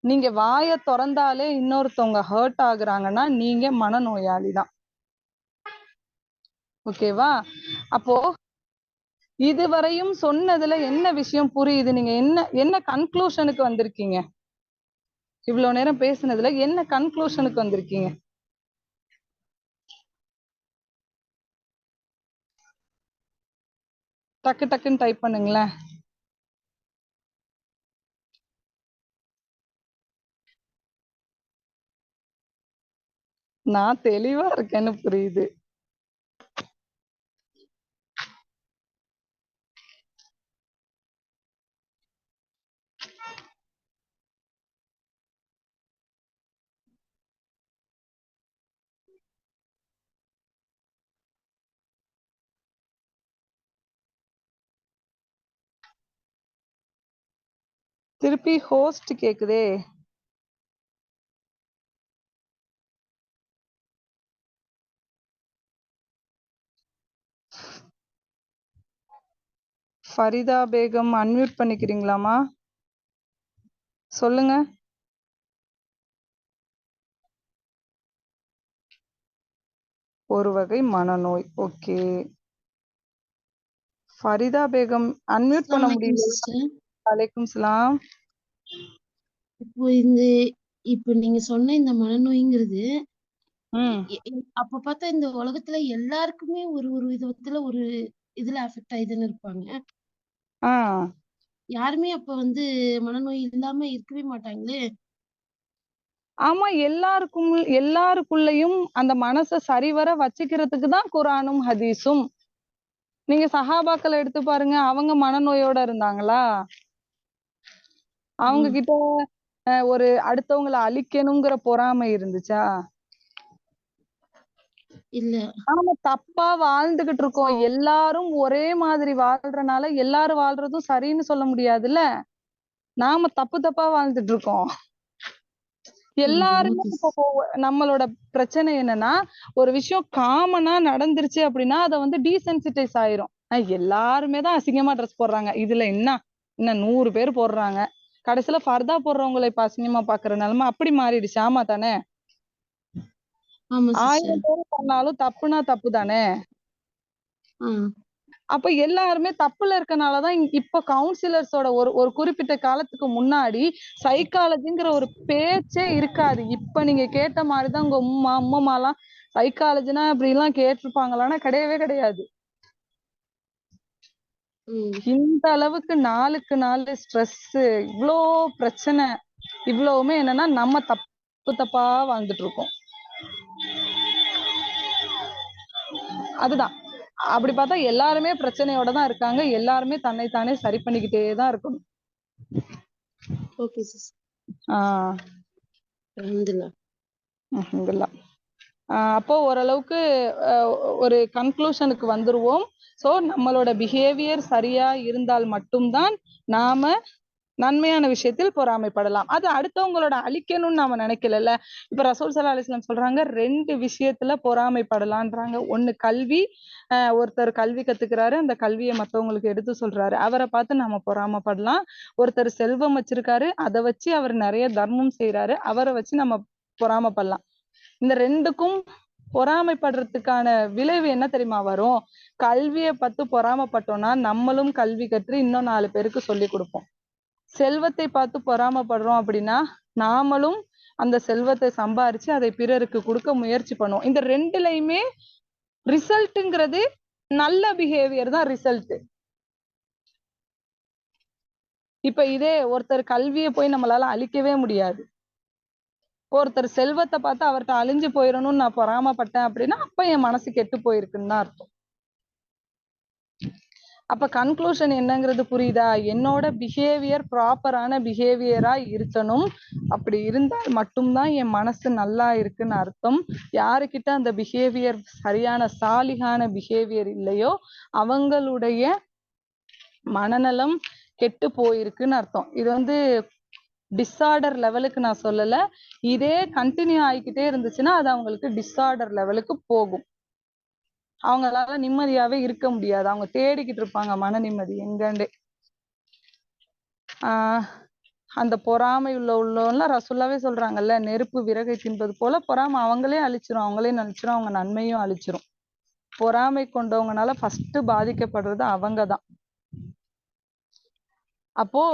A: நீங்க வாயை திறந்தாலே இன்னொருத்தவங்க ஹர்ட் ஆகுறாங்கன்னா நீங்க மனநோயாளி தான். ஓகேவா? அப்போ இதுவரையும் சொன்னதுல என்ன விஷயம் புரியுது? நீங்க என்ன கன்க்ளூஷனுக்கு வந்திருக்கீங்க? இவ்வளவு நேரம் பேசுனதுல என்ன கன்க்ளூஷனுக்கு வந்திருக்கீங்க? டக்கு டக்குன்னு டைப் பண்ணுங்களேன். நான் தெளிவா இருக்கேன்னு புரியுது. திருப்பி ஹோஸ்ட் கேக்குதே. ஃபரிதா பேகம் அன்மியூட் பண்ணிக்கிறீங்களாமா? சொல்லுங்க. ஒரு வகை மனநோய். ஓகே. ஃபரிதா பேகம் அன்மியூட் பண்ண முடியல. வலைக்கும் சலாம்.
C: இப்போ நீங்க சொன்ன இந்த மனநோய்ங்கிறது அப்ப பார்த்தா இந்த உலகத்துல எல்லாருக்குமே ஒரு ஒரு விதத்துல ஒரு இதுல அஃபெக்ட் ஆயிதுன்னு இருப்பாங்க. யாருமே அப்ப மனநோய் இல்லாம இருக்கவே மாட்டாங்களே.
A: ஆமா, எல்லாருக்குள்ளயும் அந்த மனசை சரிவர வச்சுக்கிறதுக்கு தான் குரானும் ஹதீஸும். நீங்க சஹாபாக்களை எடுத்து பாருங்க, அவங்க மனநோயோட இருந்தாங்களா? அவங்க கிட்ட ஒரு அடுத்தவங்களை அழிக்கணுங்கிற பொறாமை இருந்துச்சா?
C: இல்ல.
A: நாம தப்பா வாழ்ந்துகிட்டு இருக்கோம். எல்லாரும் ஒரே மாதிரி வாழ்றனால எல்லாரும் வாழ்றதும் சரின்னு சொல்ல முடியாதுல்ல. நாம தப்பா வாழ்ந்துட்டு இருக்கோம். எல்லாருமே இப்போ நம்மளோட பிரச்சனை என்னன்னா, ஒரு விஷயம் காமனா நடந்துருச்சு அப்படின்னா அதை டீசென்சிட்டைஸ் ஆயிரும். எல்லாருமே தான் அசிங்கமா ட்ரெஸ் போடுறாங்க, இதுல என்ன 100 பேர் போடுறாங்க. கடைசியில ஃபர்தா போடுறவங்களை இப்ப அசிங்கமா பாக்குற நிலைமை அப்படி மாறிடுச்சு. ஆமா தானே? 1000 பேர் பண்ணாலும் தப்புனா தப்பு தானே? அப்ப எல்லாருமே தப்புல இருக்கனாலதான் இப்ப கவுன்சிலர்ஸோட ஒரு குறிப்பிட்ட காலத்துக்கு முன்னாடி சைக்காலஜிங்கிற ஒரு பேச்சே இருக்காது. இப்ப நீங்க கேட்ட மாதிரிதான் உங்க உம்மாலாம் சைக்காலஜினா அப்படி எல்லாம் கேட்டிருப்பாங்களான்னா கிடையவே கிடையாது. இந்த அளவுக்கு நாளுக்கு நாள் ஸ்ட்ரெஸ், இவ்வளோ பிரச்சனை, இவ்வளவுமே என்னன்னா நம்ம தப்பா வாழ்ந்துட்டு இருக்கோம். அதுதான். அப்படி பார்த்தா எல்லாருமே பிரச்சனையோட தான் இருக்காங்க. எல்லாருமே தன்னைத்தானே சரி பண்ணிக்கிட்டே தான் இருக்கணும்.
C: Okay sis.
A: அல்ஹம்துலில்லாஹ். அப்போ ஓரளவுக்கு ஒரு கன்க்ளூஷனுக்கு வந்துருவோம். ஸோ நம்மளோட பிஹேவியர் சரியா இருந்தால் மட்டும்தான் நாம நன்மையான விஷயத்தில் பொறாமைப்படலாம். அது அடுத்தவங்களோட அழிக்கணும்னு நாம நினைக்கல. இப்ப ரசூல் ஸல்லல்லாஹு அலைஹி வஸல்லம் சொல்றாங்க 2 விஷயத்துல பொறாமைப்படலான்றாங்க. ஒண்ணு கல்வி, ஒருத்தர் கல்வி கத்துக்கிறாரு, அந்த கல்வியை மத்தவங்களுக்கு எடுத்து சொல்றாரு, அவரை பார்த்து நம்ம பொறாமைப்படலாம். ஒருத்தர் செல்வம் வச்சிருக்காரு, அதை வச்சு அவர் நிறைய தர்மம் செய்யறாரு, அவரை வச்சு நம்ம பொறாமைப்படலாம். இந்த 2க்கும் பொறாமைப்படுறதுக்கான விளைவு என்ன தெரியுமா வரும்? கல்வியை பார்த்து பொறாமைப்பட்டோம்னா நம்மளும் கல்வி கற்று இன்னும் 4 பேருக்கு சொல்லி கொடுப்போம். செல்வத்தை பார்த்து பொறாமைப்படுறோம் அப்படின்னா நாமளும் அந்த செல்வத்தை சம்பாரிச்சு அதை பிறருக்கு கொடுக்க முயற்சி பண்ணுவோம். இந்த 2லையுமே ரிசல்ட்ங்கிறது நல்ல பிஹேவியர் தான் ரிசல்ட். இப்ப இதே ஒருத்தர் கல்வியை போய் நம்மளால அழிக்கவே முடியாது. ஒருத்தர் செல்வத்தை பார்த்து அவர்கிட்ட அழிஞ்சு போயிடணும்னு நான் பொறாமைப்பட்டேன் அப்படின்னா அப்ப என் மனசு கெட்டு போயிருக்குன்னு தான் அர்த்தம். அப்ப கன்க்ளூஷன் என்னங்கிறது புரியுதா? என்னோட பிஹேவியர் ப்ராப்பரான பிஹேவியரா இருக்கணும். அப்படி இருந்தால் மட்டும்தான் என் மனசு நல்லா இருக்குன்னு அர்த்தம். யாருக்கிட்ட அந்த பிஹேவியர் சரியான சாலிகான பிஹேவியர் இல்லையோ அவங்களுடைய மனநலம் கெட்டு போயிருக்குன்னு அர்த்தம். இது டிஸார்டர் லெவலுக்கு நான் சொல்லல. இதே கண்டினியூ ஆகிக்கிட்டே இருந்துச்சுன்னா அது அவங்களுக்கு டிஸார்டர் லெவலுக்கு போகும். அவங்களால நிம்மதியாவே இருக்க முடியாது. அவங்க தேடிக்கிட்டு இருப்பாங்க மன நிம்மதி எங்கண்டே. அந்த பொறாமை உள்ளவங்கலாம் ரசூலுல்லாவே சொல்றாங்கல்ல, நெருப்பு விறகை தின்பது போல பொறாமை அவங்களே அழிச்சிரும், அவங்க நன்மையும் அழிச்சிரும். பொறாமை கொண்டவங்கனால ஃபர்ஸ்ட் பாதிக்கப்படுறது அவங்கதான். அப்போ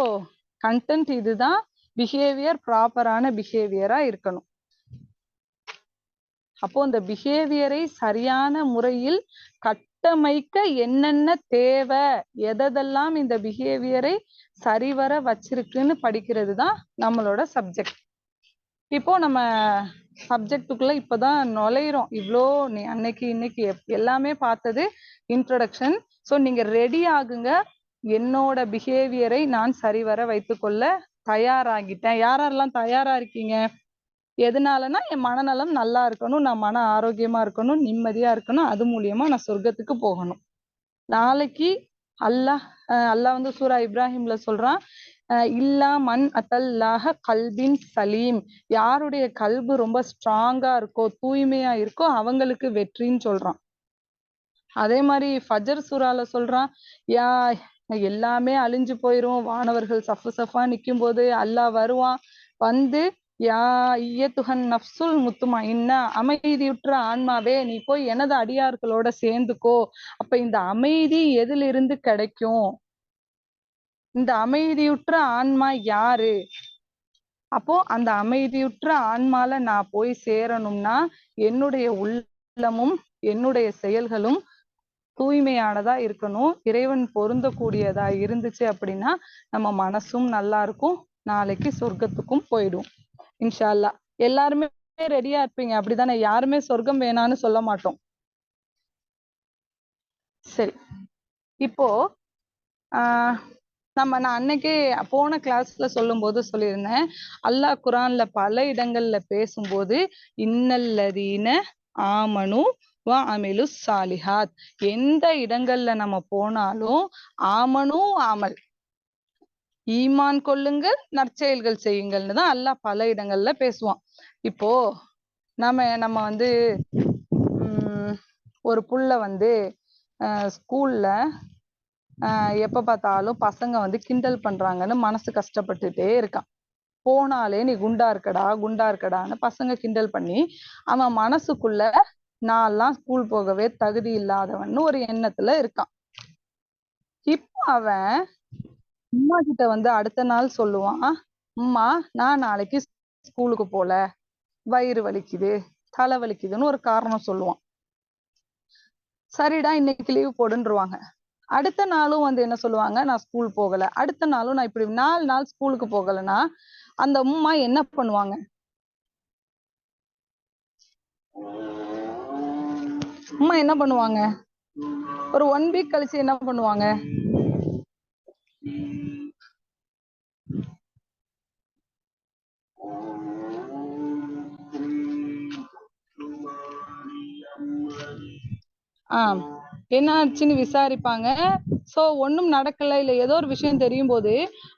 A: கண்டென்ட் இதுதான், பிஹேவியர் ப்ராப்பரான பிஹேவியரா இருக்கணும். அப்போ இந்த பிஹேவியரை சரியான முறையில் கட்டமைக்க என்னென்ன தேவை, எதெல்லாம் இந்த பிஹேவியரை சரிவர வச்சிருக்குன்னு படிக்கிறது தான் நம்மளோட சப்ஜெக்ட். இப்போ நம்ம சப்ஜெக்டுக்குள்ள இப்பதான் நுழையிறோம். இவ்வளோ அன்னைக்கு இன்னைக்கு எல்லாமே பார்த்தது இன்ட்ரோடக்ஷன். ஸோ நீங்க ரெடி ஆகுங்க. என்னோட பிஹேவியரை நான் சரிவர வைத்துக்கொள்ள தயாராகிட்டேன். யாரெல்லாம் தயாரா இருக்கீங்க? எதனாலனா என் மனநலம் நல்லா இருக்கணும், நான் மன ஆரோக்கியமா இருக்கணும், நிம்மதியா இருக்கணும், அது மூலியமா நான் சொர்க்கத்துக்கு போகணும். நாளைக்கு அல்லாஹ் சூரா இப்ராஹிம்ல சொல்றான், இல்லா மன் அத்தல்லாஹ கல்பின் சலீம், யாருடைய கல்பு ரொம்ப ஸ்ட்ராங்கா இருக்கோ தூய்மையா இருக்கோ அவங்களுக்கு வெற்றின்னு சொல்றான். அதே மாதிரி ஃபஜர் சூரால சொல்றான், எல்லாமே அழிஞ்சு போயிரும், வானவர்கள் சஃப்பு சஃபா நிக்கும் போது அல்லாஹ் வருவான், வந்து நஃப்சுல் முத்துமஇன்னா, அமைதியுற்ற ஆன்மாவே நீ போய் எனது அடியார்களோட சேர்ந்துக்கோ. அப்ப இந்த அமைதி எதிலிருந்து கிடைக்கும்? இந்த அமைதியுற்ற ஆன்மா யாரு? அப்போ அந்த அமைதியுற்ற ஆன்மால நான் போய் சேரணும்னா என்னுடைய உள்ளமும் என்னுடைய செயல்களும் தூய்மையானதா இருக்கணும், இறைவன் பொருந்தக்கூடியதா இருந்துச்சு அப்படின்னா நம்ம மனசும் நல்லா இருக்கும், நாளைக்கு சொர்க்கத்துக்கும் போயிடும் இன்ஷா அல்லாஹ். எல்லாருமே ரெடியா இருப்பீங்க அப்படிதானே? யாருமே சொர்க்கம் வேணான்னு சொல்ல மாட்டோம். சரி, இப்போ நான் அன்னைக்கே போன கிளாஸ்ல சொல்லும் போது சொல்லியிருந்தேன், அல்லாஹ் குரான்ல பல இடங்கள்ல பேசும்போது இன்னல்லதீன ஆமனு வ அமிலு சாலிஹாத், எந்த இடங்கள்ல நம்ம போனாலும் ஆமனு அமல், ஈமான் கொள்ளுங்கள் நற்செயல்கள் செய்யுங்கள்னு தான் அல்லாஹ் பல இடங்கள்ல பேசுவான். இப்போ நம்ம ஒரு புள்ள ஸ்கூல்ல எப்ப பார்த்தாலும் பசங்க கிண்டல் பண்றாங்கன்னு மனசு கஷ்டப்பட்டுட்டே இருக்கான். போனாலே நீ குண்டா இருக்கடான்னு பசங்க கிண்டல் பண்ணி அவன் மனசுக்குள்ள நான்லாம் ஸ்கூல் போகவே தகுதி இல்லாதவன்னு ஒரு எண்ணத்துல இருக்கான். இப்போ அவன் அம்மா கிட்ட அடுத்த நாள் சொல்லுவான், அம்மா நான் நாளைக்கு ஸ்கூலுக்கு போல, வயிறு வலிக்குது, தலை வலிக்குதுன்னு ஒரு காரணம் சொல்லுவான். சரிடா இன்னைக்கு லீவு போடுன்றுவாங்க. அடுத்த நாளும் என்ன சொல்லுவாங்க, நான் ஸ்கூல் போகல. அடுத்த நாளும் நான் இப்படி 4 நாள் ஸ்கூலுக்கு போகலன்னா அந்த அம்மா என்ன பண்ணுவாங்க? அம்மா என்ன பண்ணுவாங்க? ஒரு 1 வீக் கழிச்சு என்ன பண்ணுவாங்க? என்னாச்சுன்னு விசாரிப்பாங்க. சோ ஒண்ணும் நடக்கல, இல்ல ஏதோ ஒரு விஷயம் தெரியும் போது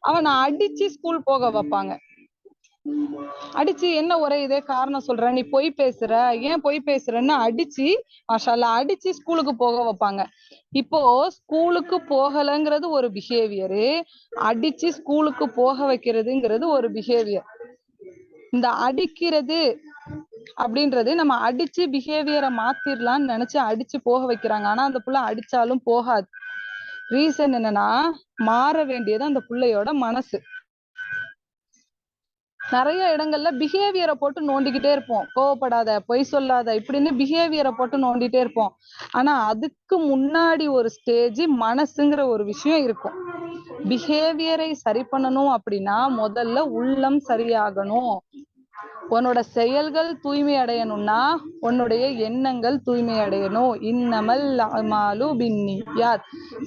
A: அவனை அடிச்சு ஸ்கூல் போக வைப்பாங்க. அடிச்சு என்ன ஒரே இதே காரணம் சொல்ற, நீ பொய் பேசுற, ஏன் பொய் பேசுறன்னு அடிச்சு மாஷால்லா அடிச்சு ஸ்கூலுக்கு போக வைப்பாங்க. இப்போ ஸ்கூலுக்கு போகலங்கிறது ஒரு பிஹேவியரு, அடிச்சு ஸ்கூலுக்கு போக வைக்கிறதுங்கிறது ஒரு பிஹேவியர். இந்த அடிக்கிறது அப்படின்றது நம்ம அடிச்சு பிஹேவியரை மாத்திரலாம்னு நினைச்சு அடிச்சு போக வைக்கிறாங்க. ஆனா அந்த புள்ள அடிச்சாலும் போகாது. ரீசன் என்னன்னா, மாற வேண்டியது அந்த புள்ளையோட மனசு. நிறைய இடங்கள்ல பிஹேவியரை போட்டு நோண்டிக்கிட்டே இருப்போம். கோவப்படாத, பொய் சொல்லாத, இப்படின்னு பிஹேவியரை போட்டு நோண்டிட்டே இருப்போம். ஆனா அதுக்கு முன்னாடி ஒரு ஸ்டேஜ் மனசுங்கிற ஒரு விஷயம் இருக்கும். பிஹேவியரை சரி பண்ணணும் அப்படின்னா முதல்ல உள்ளம் சரியாகணும். உன்னோட செயல்கள் தூய்மை அடையணும்னா உன்னுடைய எண்ணங்கள் தூய்மை அடையணும். இன்னமல் அமாலு பின்னியாத்,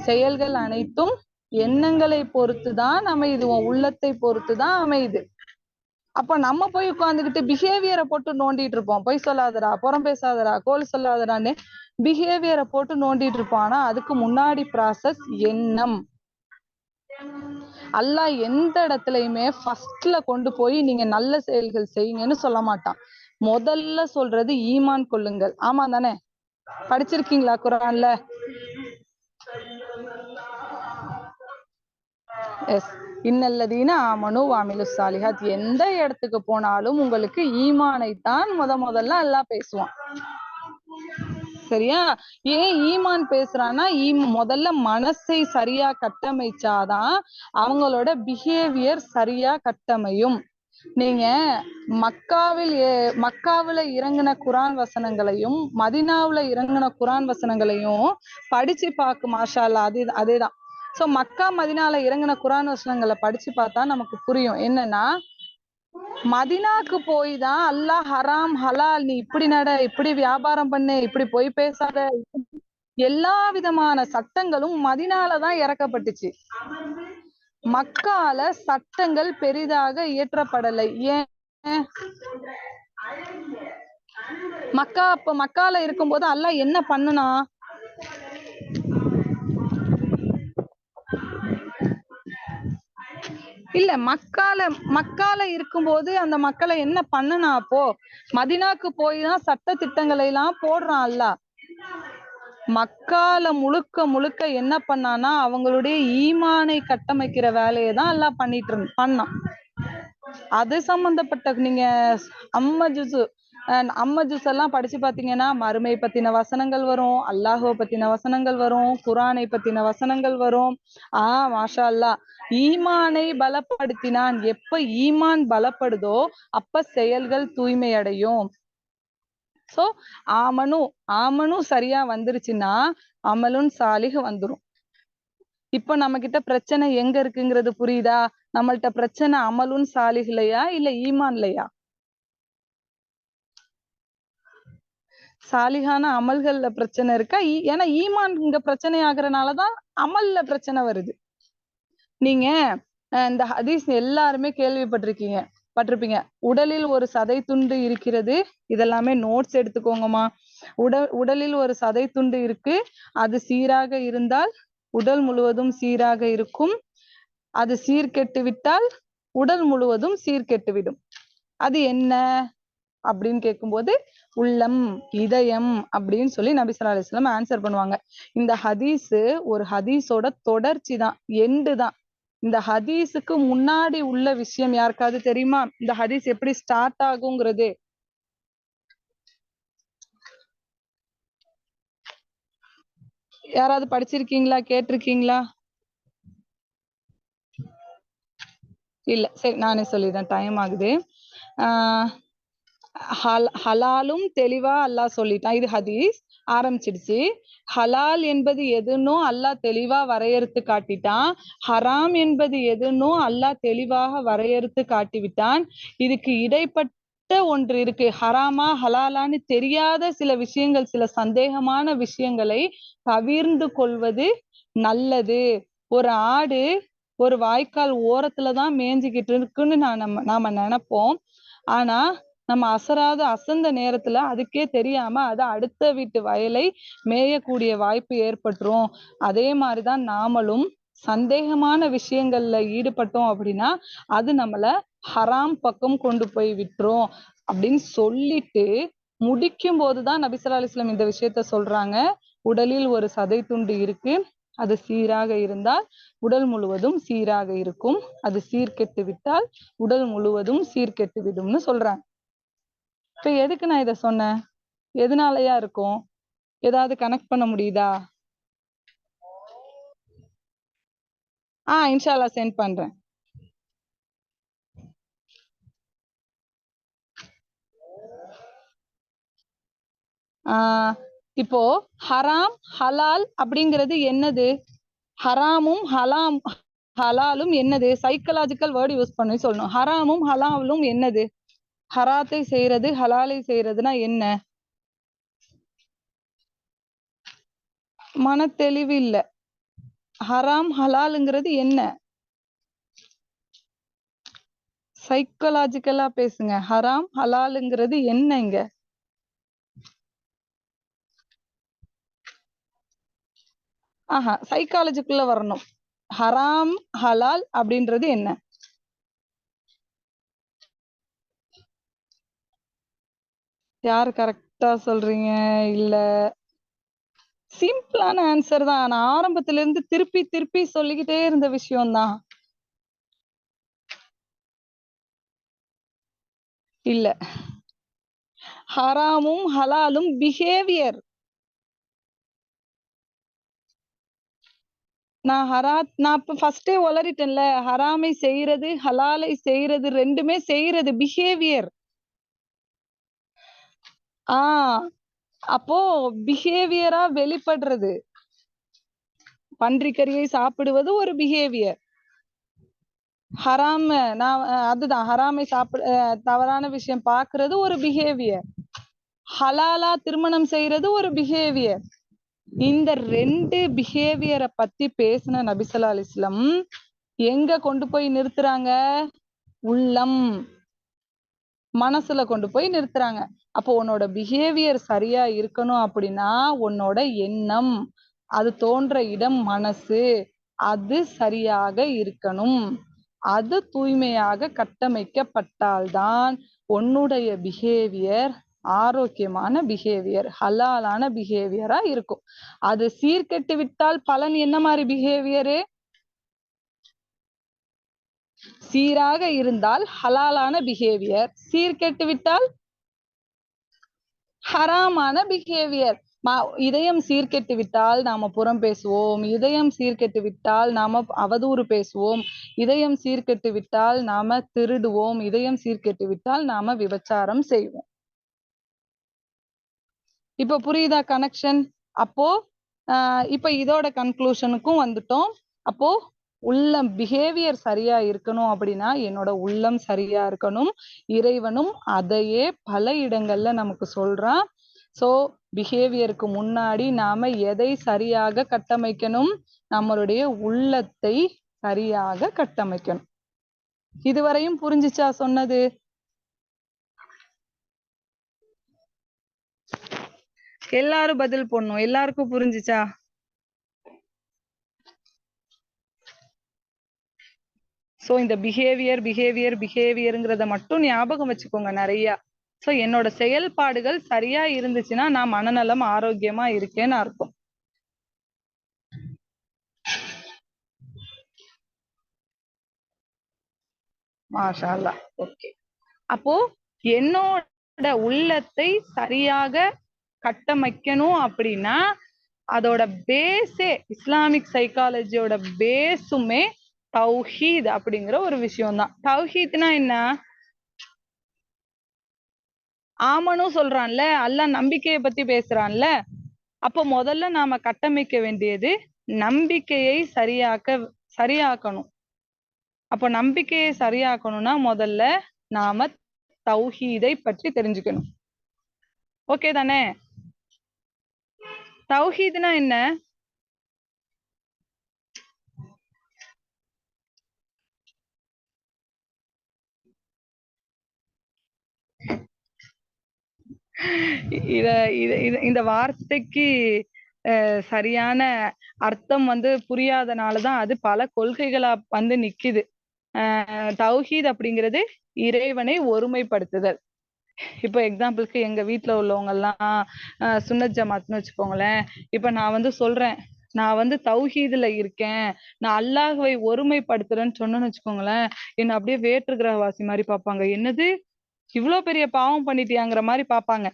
A: செயல்கள் அனைத்தும் எண்ணங்களை பொறுத்துதான் அமையுது, உன் உள்ளத்தை பொறுத்துதான் அமையுது. அப்ப நம்ம போய் உட்கார்ந்துகிட்டு பிஹேவியரை போட்டு நோண்டிட்டு இருப்போம். பொய் சொல்லாதடா, புறம் பேசாதடா, கோல் சொல்லாதடான்னு பிஹேவியரை போட்டு நோண்டிட்டு இருப்போம். ஆனா அதுக்கு முன்னாடி ப்ராசஸ் எண்ணம். அல்லாஹ் எந்த இடத்துலயுமே ஃபர்ஸ்ட்ல கொண்டு போய் நீங்க நல்ல செயல்கள் செய்யுங்கன்னு சொல்ல மாட்டான். முதல்ல சொல்றது ஈமான் கொள்ளுங்கள். ஆமா தானே? படிச்சிருக்கீங்களா குர்ஆன்ல? எஸ். இன்னல்லதீன ஆமனு வஅமிலு ஸாலிஹாத். எந்த இடத்துக்கு போனாலும் உங்களுக்கு ஈமானை தான் முதல்ல அல்லாஹ் பேசுவான். சரியா? ஏன் ஈமான் பேசுறான்னா, முதல்ல மனசை சரியா கட்டமைச்சாதான் அவங்களோட பிஹேவியர் சரியா கட்டமையும். நீங்க மக்காவுல இறங்கின குரான் வசனங்களையும் மதீனாவுல இறங்கின குரான் வசனங்களையும் படிச்சு பார்க்க மாஷா அல்லாஹ், அதேதான். சோ மக்கா மதீனால இறங்கின குரான் வசனங்களை படிச்சு பார்த்தா நமக்கு புரியும். என்னன்னா, மதினாக்கு போய் தான் அல்லாஹ் ஹராம் ஹலால், நீ இப்படி நட, இப்படி வியாபாரம் பண்ணு, இப்படி போய் பேசாத, எல்லா விதமான சட்டங்களும் மதினாலதான் இறக்கப்பட்டுச்சு. மக்கால சட்டங்கள் பெரிதாக இயற்றப்படலை. ஏன்? மக்கால இருக்கும்போது அல்லாஹ் என்ன பண்ணுனா, இல்ல மக்கால இருக்கும்போது அந்த மக்களை என்ன பண்ணுனா, அப்போ மதினாக்கு போய் தான் சட்ட திட்டங்களை எல்லாம் போடுறான் அல்லாஹ். மக்கால முழுக்க என்ன பண்ணானா, அவங்களுடைய ஈமானை கட்டமைக்கிற வேலையை தான் எல்லாம் பண்ணான். அது சம்பந்தப்பட்ட நீங்க அம்ம ஜூஸ் எல்லாம் படிச்சு பாத்தீங்கன்னா மறுமை பத்தின வசனங்கள் வரும், அல்லாஹுவ பத்தின வசனங்கள் வரும், குரானை பத்தின வசனங்கள் வரும். மாஷா அல்லாஹ். ஈமானை பலப்படுத்தினான். எப்ப ஈமான் பலப்படுதோ அப்ப செயல்கள் தூய்மை அடையும். சோ ஆமனு சரியா வந்துருச்சுன்னா அமலுன் சாலிஹ் வந்துரும். இப்ப நம்ம கிட்ட பிரச்சனை எங்க இருக்குங்கிறது புரியுதா? நம்மள்ட்ட பிரச்சனை அமலுன் சாலிஹ்லையா இல்ல ஈமான்லையா? சாலிஹான அமல்கள்ல பிரச்சனை இருக்கா? ஏன்னா ஈமான் இங்க பிரச்சனை ஆகுறதுனாலதான் அமல்ல பிரச்சனை வருது. நீங்க இந்த ஹதீஸ் எல்லாருமே பட்டிருப்பீங்க. உடலில் ஒரு சதை துண்டு இருக்கிறது. இதெல்லாமே நோட்ஸ் எடுத்துக்கோங்கம்மா. உடலில் ஒரு சதை துண்டு இருக்கு. அது சீராக இருந்தால் உடல் முழுவதும் சீராக இருக்கும். அது சீர்கெட்டு விட்டால் உடல் முழுவதும் சீர்கெட்டுவிடும். அது என்ன அப்படின்னு கேட்கும்போது உள்ளம், இதயம் அப்படின்னு சொல்லி நபி ஸல்லல்லாஹு அலைஹி வஸல்லம் ஆன்சர் பண்ணுவாங்க. இந்த ஹதீஸ் ஒரு ஹதீஸோட தொடர்ச்சி தான், எண்டு தான். இந்த ஹதீஸுக்கு முன்னாடி உள்ள விஷயம் யாருக்காவது தெரியுமா? இந்த ஹதீஸ் எப்படி ஸ்டார்ட் ஆகுங்கிறது? யாராவது படிச்சிருக்கீங்களா, கேட்டிருக்கீங்களா? இல்ல, சரி நானே சொல்லிடுறேன், டைம் ஆகுது. ஹலாலும் தெளிவா அல்லாஹ் சொல்லிட்டான். இது ஹதீஸ் ஆரம்பிச்சிடுச்சு. ஹலால் என்பது எதுன்னு அல்லாஹ் தெளிவா வரையறுத்து காட்டிட்டான். ஹராம் என்பது எதுன்னு அல்லாஹ் தெளிவாக வரையறுத்து காட்டிவிட்டான். இதுக்கு இடைப்பட்ட ஒன்று இருக்கு. ஹராமா ஹலாலான்னு தெரியாத சில விஷயங்கள், சில சந்தேகமான விஷயங்களை தவிர்ந்து கொள்வது நல்லது. ஒரு ஆடு ஒரு வாய்க்கால் ஓரத்துலதான் மேய்ஞ்சுக்கிட்டு இருக்குன்னு நாம நினைப்போம். ஆனா நம்ம அசந்த நேரத்துல அதுக்கே தெரியாம அது அடுத்த வீட்டு வயலை மேயக்கூடிய வாய்ப்பு ஏற்பட்டுரும். அதே மாதிரிதான் நாமளும் சந்தேகமான விஷயங்கள்ல ஈடுபட்டோம் அப்படின்னா அது நம்மள ஹராம் பக்கம் கொண்டு போய் விட்டுரும் அப்படின்னு சொல்லிட்டு முடிக்கும் போதுதான் நபி ஸல்லல்லாஹு அலைஹி வஸல்லம் இந்த விஷயத்த சொல்றாங்க. உடலில் ஒரு சதை துண்டு இருக்கு, அது சீராக இருந்தால் உடல் முழுவதும் சீராக இருக்கும், அது சீர்கெட்டு விட்டால் உடல் முழுவதும் சீர்கெட்டு விடும்னு சொல்றாங்க. இப்ப எதுக்கு நான் இத சொன்னேன்? எதனாலயா இருக்கும்? ஏதாவது கனெக்ட் பண்ண முடியுதா? இன்ஷா அல்லாஹ் சென்ட் பண்றேன். இப்போ ஹராம் ஹலால் அப்படிங்கிறது என்னது? ஹராமும் ஹலாலும் என்னது? சைக்கலாஜிக்கல் வேர்டு யூஸ் பண்ணி சொல்லணும். ஹராமும் ஹலாலும் என்னது? ஹராத்தை செய்யறது ஹலாலை செய்யறதுனா என்ன? மன தெளிவு இல்ல. ஹராம் ஹலாலுங்கிறது என்ன? சைக்கலாஜிக்கலா பேசுங்க. ஹராம் ஹலாலுங்கிறது என்னங்க? சைக்காலஜிக்குள்ள வரணும். ஹராம் ஹலால் அப்படின்றது என்ன? யாரு கரெக்டா சொல்றீங்க? இல்ல சிம்பிளான ஆன்சர் தான். நான் ஆரம்பத்துல இருந்து திருப்பி திருப்பி சொல்லிக்கிட்டே இருந்த விஷயம்தான். இல்ல, ஹராமும் ஹலாலும் பிஹேவியர். நான் இப்ப ஃபர்ஸ்டே உளறிட்டேன்ல. ஹராமை செய்யறது ஹலாலை செய்யறது ரெண்டுமே செய்யறது பிஹேவியர். அப்போ பிஹேவியரா வெளிப்படுறது. பன்றிக்கறியை சாப்பிடுவது ஒரு பிஹேவியர். ஹராம் அதுதான் ஹராமை தவறான விஷயம் பாக்குறது ஒரு பிஹேவியர். ஹலாலா திருமணம் செய்யறது ஒரு பிஹேவியர். இந்த ரெண்டு பிஹேவியரை பத்தி பேசின நபி ஸல்லல்லாஹு அலைஹி வஸல்லம் எங்க கொண்டு போய் நிறுத்துறாங்க? உள்ளம், மனசுல கொண்டு போய் நிறுத்துறாங்க. அப்போ உன்னோட பிஹேவியர் சரியா இருக்கணும் அப்படின்னா உன்னோட எண்ணம், அது தோன்ற இடம் மனசு, அது சரியாக இருக்கணும். அது தூய்மையாக கட்டமைக்கப்பட்டால்தான் உன்னுடைய பிஹேவியர் ஆரோக்கியமான பிஹேவியர், ஹலாலான பிஹேவியரா இருக்கும். அது சீர்கெட்டு விட்டால் பலன் என்ன மாதிரி பிஹேவியரு? சீராக இருந்தால் ஹலாலான பிஹேவியர், சீர்கெட்டு விட்டால் ஹராமான பிஹேவியர். இதயம் சீர்கெட்டு விட்டால் நாம புறம் பேசுவோம், இதயம் சீர்கெட்டு விட்டால் நாம அவதூறு பேசுவோம், இதயம் சீர்கெட்டு விட்டால் நாம திருடுவோம், இதயம் சீர்கெட்டு விட்டால் நாம விபச்சாரம் செய்வோம். இப்ப புரியுதா கனெக்ஷன்? அப்போ இப்ப இதோட கன்க்ளூஷனுக்கும் வந்துட்டோம். அப்போ உள்ளம் பிஹேவியர் சரியா இருக்கணும் அப்படின்னா என்னோட உள்ளம் சரியா இருக்கணும். இறைவனும் அதையே பல இடங்கள்ல நமக்கு சொல்றான். சோ பிஹேவியருக்கு முன்னாடி நாம எதை சரியாக கட்டமைக்கணும்? நம்மளுடைய உள்ளத்தை சரியாக கட்டமைக்கணும். இதுவரையும் புரிஞ்சுச்சா சொன்னது? எல்லாரும் பதில் போடணும். எல்லாருக்கும் புரிஞ்சுச்சா? சோ இந்த பிஹேவியர்ங்கிறத மட்டும் ஞாபகம் வச்சுக்கோங்க நிறைய. சோ என்னோட செயல்பாடுகள் சரியா இருந்துச்சுன்னா நான் மனநலம் ஆரோக்கியமா இருக்கேன்னு அர்த்தம். மாஷா அல்லாஹ். ஓகே. அப்போ என்னோட உள்ளத்தை சரியாக கட்டமைக்கணும் அப்படின்னா அதோட பேஸே இஸ்லாமிக் சைக்காலஜியோட பேஸுமே தௌஹீத் அப்படிங்கிற ஒரு விஷயம் தான். தௌஹீத்னா என்ன? ஆமனும் சொல்றான்ல, அல்லாஹ் நம்பிக்கையை பத்தி பேசுறான்ல. அப்போ முதல்ல நாம கட்டமைக்க வேண்டியது நம்பிக்கையை சரியாக்கணும். அப்போ நம்பிக்கையை சரியாக்கணும்னா முதல்ல நாம தௌஹீதை பற்றி தெரிஞ்சுக்கணும். ஓகே தானே? தௌஹீத்னா என்ன? இத இந்த வார்த்தைக்கு சரியான அர்த்தம் புரியாதனாலதான் அது பல கொள்கைகளா நிக்குது. தௌஹீத் அப்படிங்கிறது இறைவனை ஒருமைப்படுத்துதல். இப்ப எக்ஸாம்பிளுக்கு எங்க வீட்டுல உள்ளவங்க எல்லாம் சுன்னத் ஜமாத்னு வச்சுக்கோங்களேன். இப்ப நான் சொல்றேன், நான் தௌஹீதுல இருக்கேன், நான் அல்லாஹ்வை ஒருமைப்படுத்துறேன்னு சொன்னேன்னு வச்சுக்கோங்களேன், என்ன அப்படியே வேற்று கிரகவாசி மாதிரி பார்ப்பாங்க. என்னது இவ்வளவு பெரிய பாவம் பண்ணிட்டியாங்கிற மாதிரி பார்ப்பாங்க.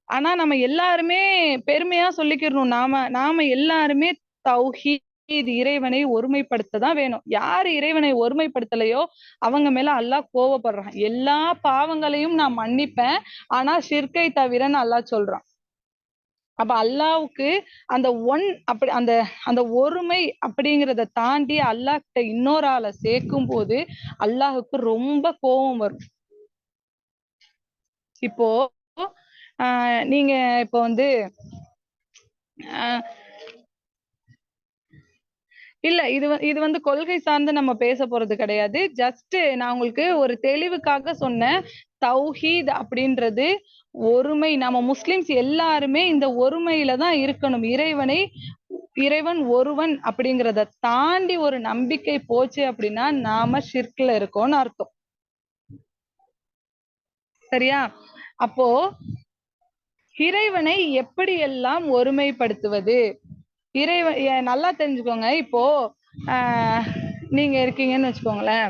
A: ஆனா நம்ம எல்லாருமே பெருமையா சொல்லிக்கிறணும், நாம எல்லாருமே தௌஹீத் இறைவனை ஒருமைப்படுத்ததான் வேணும். யாரு இறைவனை ஒருமைப்படுத்தலையோ அவங்க மேல அல்லாஹ் கோவப்படுறான். எல்லா பாவங்களையும் நான் மன்னிப்பேன், ஆனா ஷிர்கை தவிரன்னு அல்லாஹ் சொல்றான். அப்ப அல்லாஹ்வுக்கு அந்த அப்படி அந்த ஒருமை அப்படிங்கிறத தாண்டி அல்லாஹ் கிட்ட இன்னொரு ஆளை சேர்க்கும் போது அல்லாஹுக்கு ரொம்ப கோபம் வரும். இப்போ நீங்க இப்போ இல்ல இது கொள்கை சார்ந்து நம்ம பேச போறது கிடையாது. ஜஸ்ட் நான் உங்களுக்கு ஒரு தெளிவுக்காக சொன்னேன். தௌஹீத் அப்படின்றது ஒருமை. நம்ம முஸ்லிம்ஸ் எல்லாருமே இந்த ஒருமையில தான் இருக்கணும். இறைவன் ஒருவன் அப்படிங்கிறத தாண்டி ஒரு நம்பிக்கை போச்சு அப்படின்னா நாம ஷிர்க்ல இருக்கோம்னு அர்த்தம். சரியா? அப்போ இறைவனை எப்படியெல்லாம் ஒருமைப்படுத்துவது? இறைவன் நல்லா தெரிஞ்சுக்கோங்க. இப்போ நீங்க இருக்கீங்கன்னு வச்சுக்கோங்களேன்,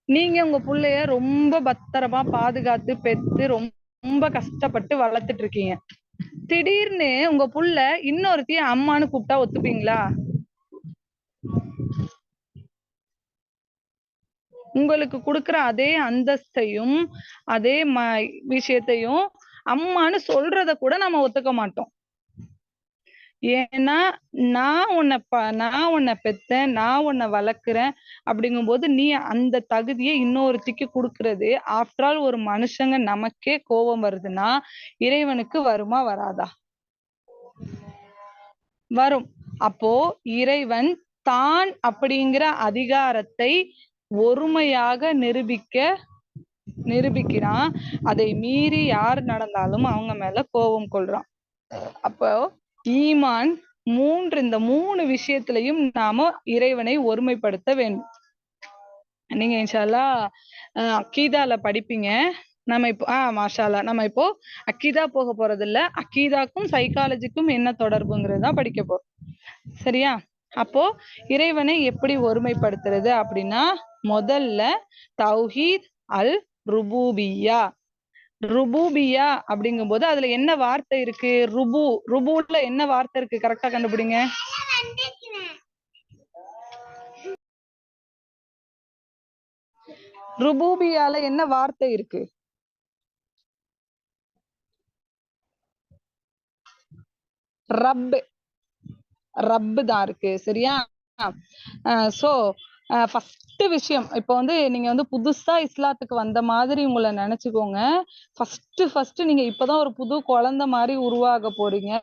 A: நீங்க உங்க புள்ளைய ரொம்ப பத்திரமா பாதுகாத்து பெத்து ரொம்ப கஷ்டப்பட்டு வளர்த்துட்டு இருக்கீங்க. திடீர்னு உங்க புள்ள இன்னொருத்தைய அம்மான்னு கூப்பிட்டா ஒத்துப்பீங்களா? உங்களுக்கு கொடுக்குற அதே அந்தஸ்தையும் அதே விஷயத்தையும் அம்மான்னு சொல்றத கூட நம்ம ஒத்துக்க மாட்டோம். ஏன்னா நான் உன்னை பெத்தேன், நான் உன்னை வளர்க்கிறேன் அப்படிங்கும்போது நீ அந்த தகுதியை இன்னொருத்திக்கு கொடுக்கறது. ஆஃப்டர் ஆல் ஒரு மனுஷங்க நமக்கே கோபம் வருதுன்னா இறைவனுக்கு வருமா வராதா? வரும். அப்போ இறைவன் தான் அப்படிங்கிற அதிகாரத்தை ஒருமையாக நிரூபிக்கிறான். அதை மீறி யார் நடந்தாலும் அவங்க மேல கோபம் கொள்றான். அப்போ ஈமான் இந்த 3 விஷயத்திலையும் நாம இறைவனை ஒருமைப்படுத்த வேண்டும். நீங்க இன்ஷா அல்லாஹ் அக்கீதால படிப்பீங்க. நம்ம இப்போ மாஷா அல்லாஹ் நம்ம இப்போ அக்கீதா போக போறது இல்ல. அக்கீதாக்கும் சைக்காலஜிக்கும் என்ன தொடர்புங்கிறதுதான் படிக்க போறோம். சரியா? அப்போ இறைவனை எப்படி ஒருமைப்படுத்துறது அப்படின்னா முதல்ல தௌஹீத் அல் ருபூபியா. ருபூபியா அப்படிங்கும் போது அதுல என்ன வார்த்தை இருக்கு? ருபூல என்ன வார்த்தை இருக்கு? கரெக்டா கண்டுபிடிங்க. ருபூபியால என்ன வார்த்தை இருக்கு? ரப்பு தான் இருக்கு. சரியா? சோ ஃபர்ஸ்ட் விஷயம், இப்போ நீங்க புதுசா இஸ்லாத்துக்கு வந்த மாதிரி உங்களை நினைச்சுக்கோங்க. ஃபர்ஸ்ட் நீங்க இப்பதான் ஒரு புது குழந்தை மாதிரி உருவாக போறீங்க.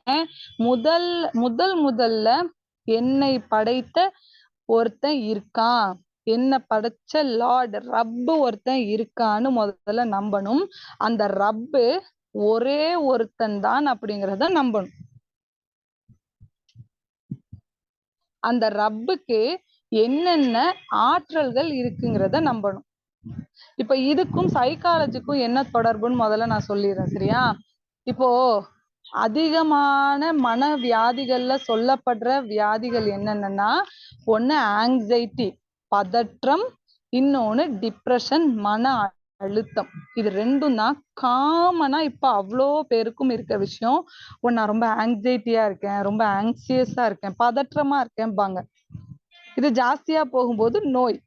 A: முதல்ல என்னை படைத்த ஒருத்தன் இருக்கான், என்ன படைச்ச லார்ட் ரப்பு ஒருத்தன் இருக்கான்னு முதல்ல நம்பணும். அந்த ரப்பு ஒரே ஒருத்தன் தான் அப்படிங்கிறத நம்பணும். அந்த ரப்புக்கு என்னென்ன ஆற்றல்கள் இருக்குங்கிறத நம்பணும். இப்ப இதுக்கும் சைக்காலஜிக்கும் என்ன தொடர்புன்னு முதல்ல நான் சொல்லிடுறேன். சரியா? இப்போ அதிகமான மன வியாதிகள்ல சொல்லப்படுற வியாதிகள் என்னென்னா, ஒண்ணு ஆங்ஸைட்டி பதற்றம், இன்னொன்னு டிப்ரெஷன் மன அழுத்தம். இது ரெண்டும் தான் காமனா இப்ப அவ்வளோ பேருக்கும் இருக்க விஷயம். நான் ரொம்ப ஆங்ஸைட்டியா இருக்கேன், ரொம்ப ஆங்ஸியஸா இருக்கேன், பதற்றமா இருக்கேன்பாங்க. இது ஜாஸ்தியா போகும்போது நோய்.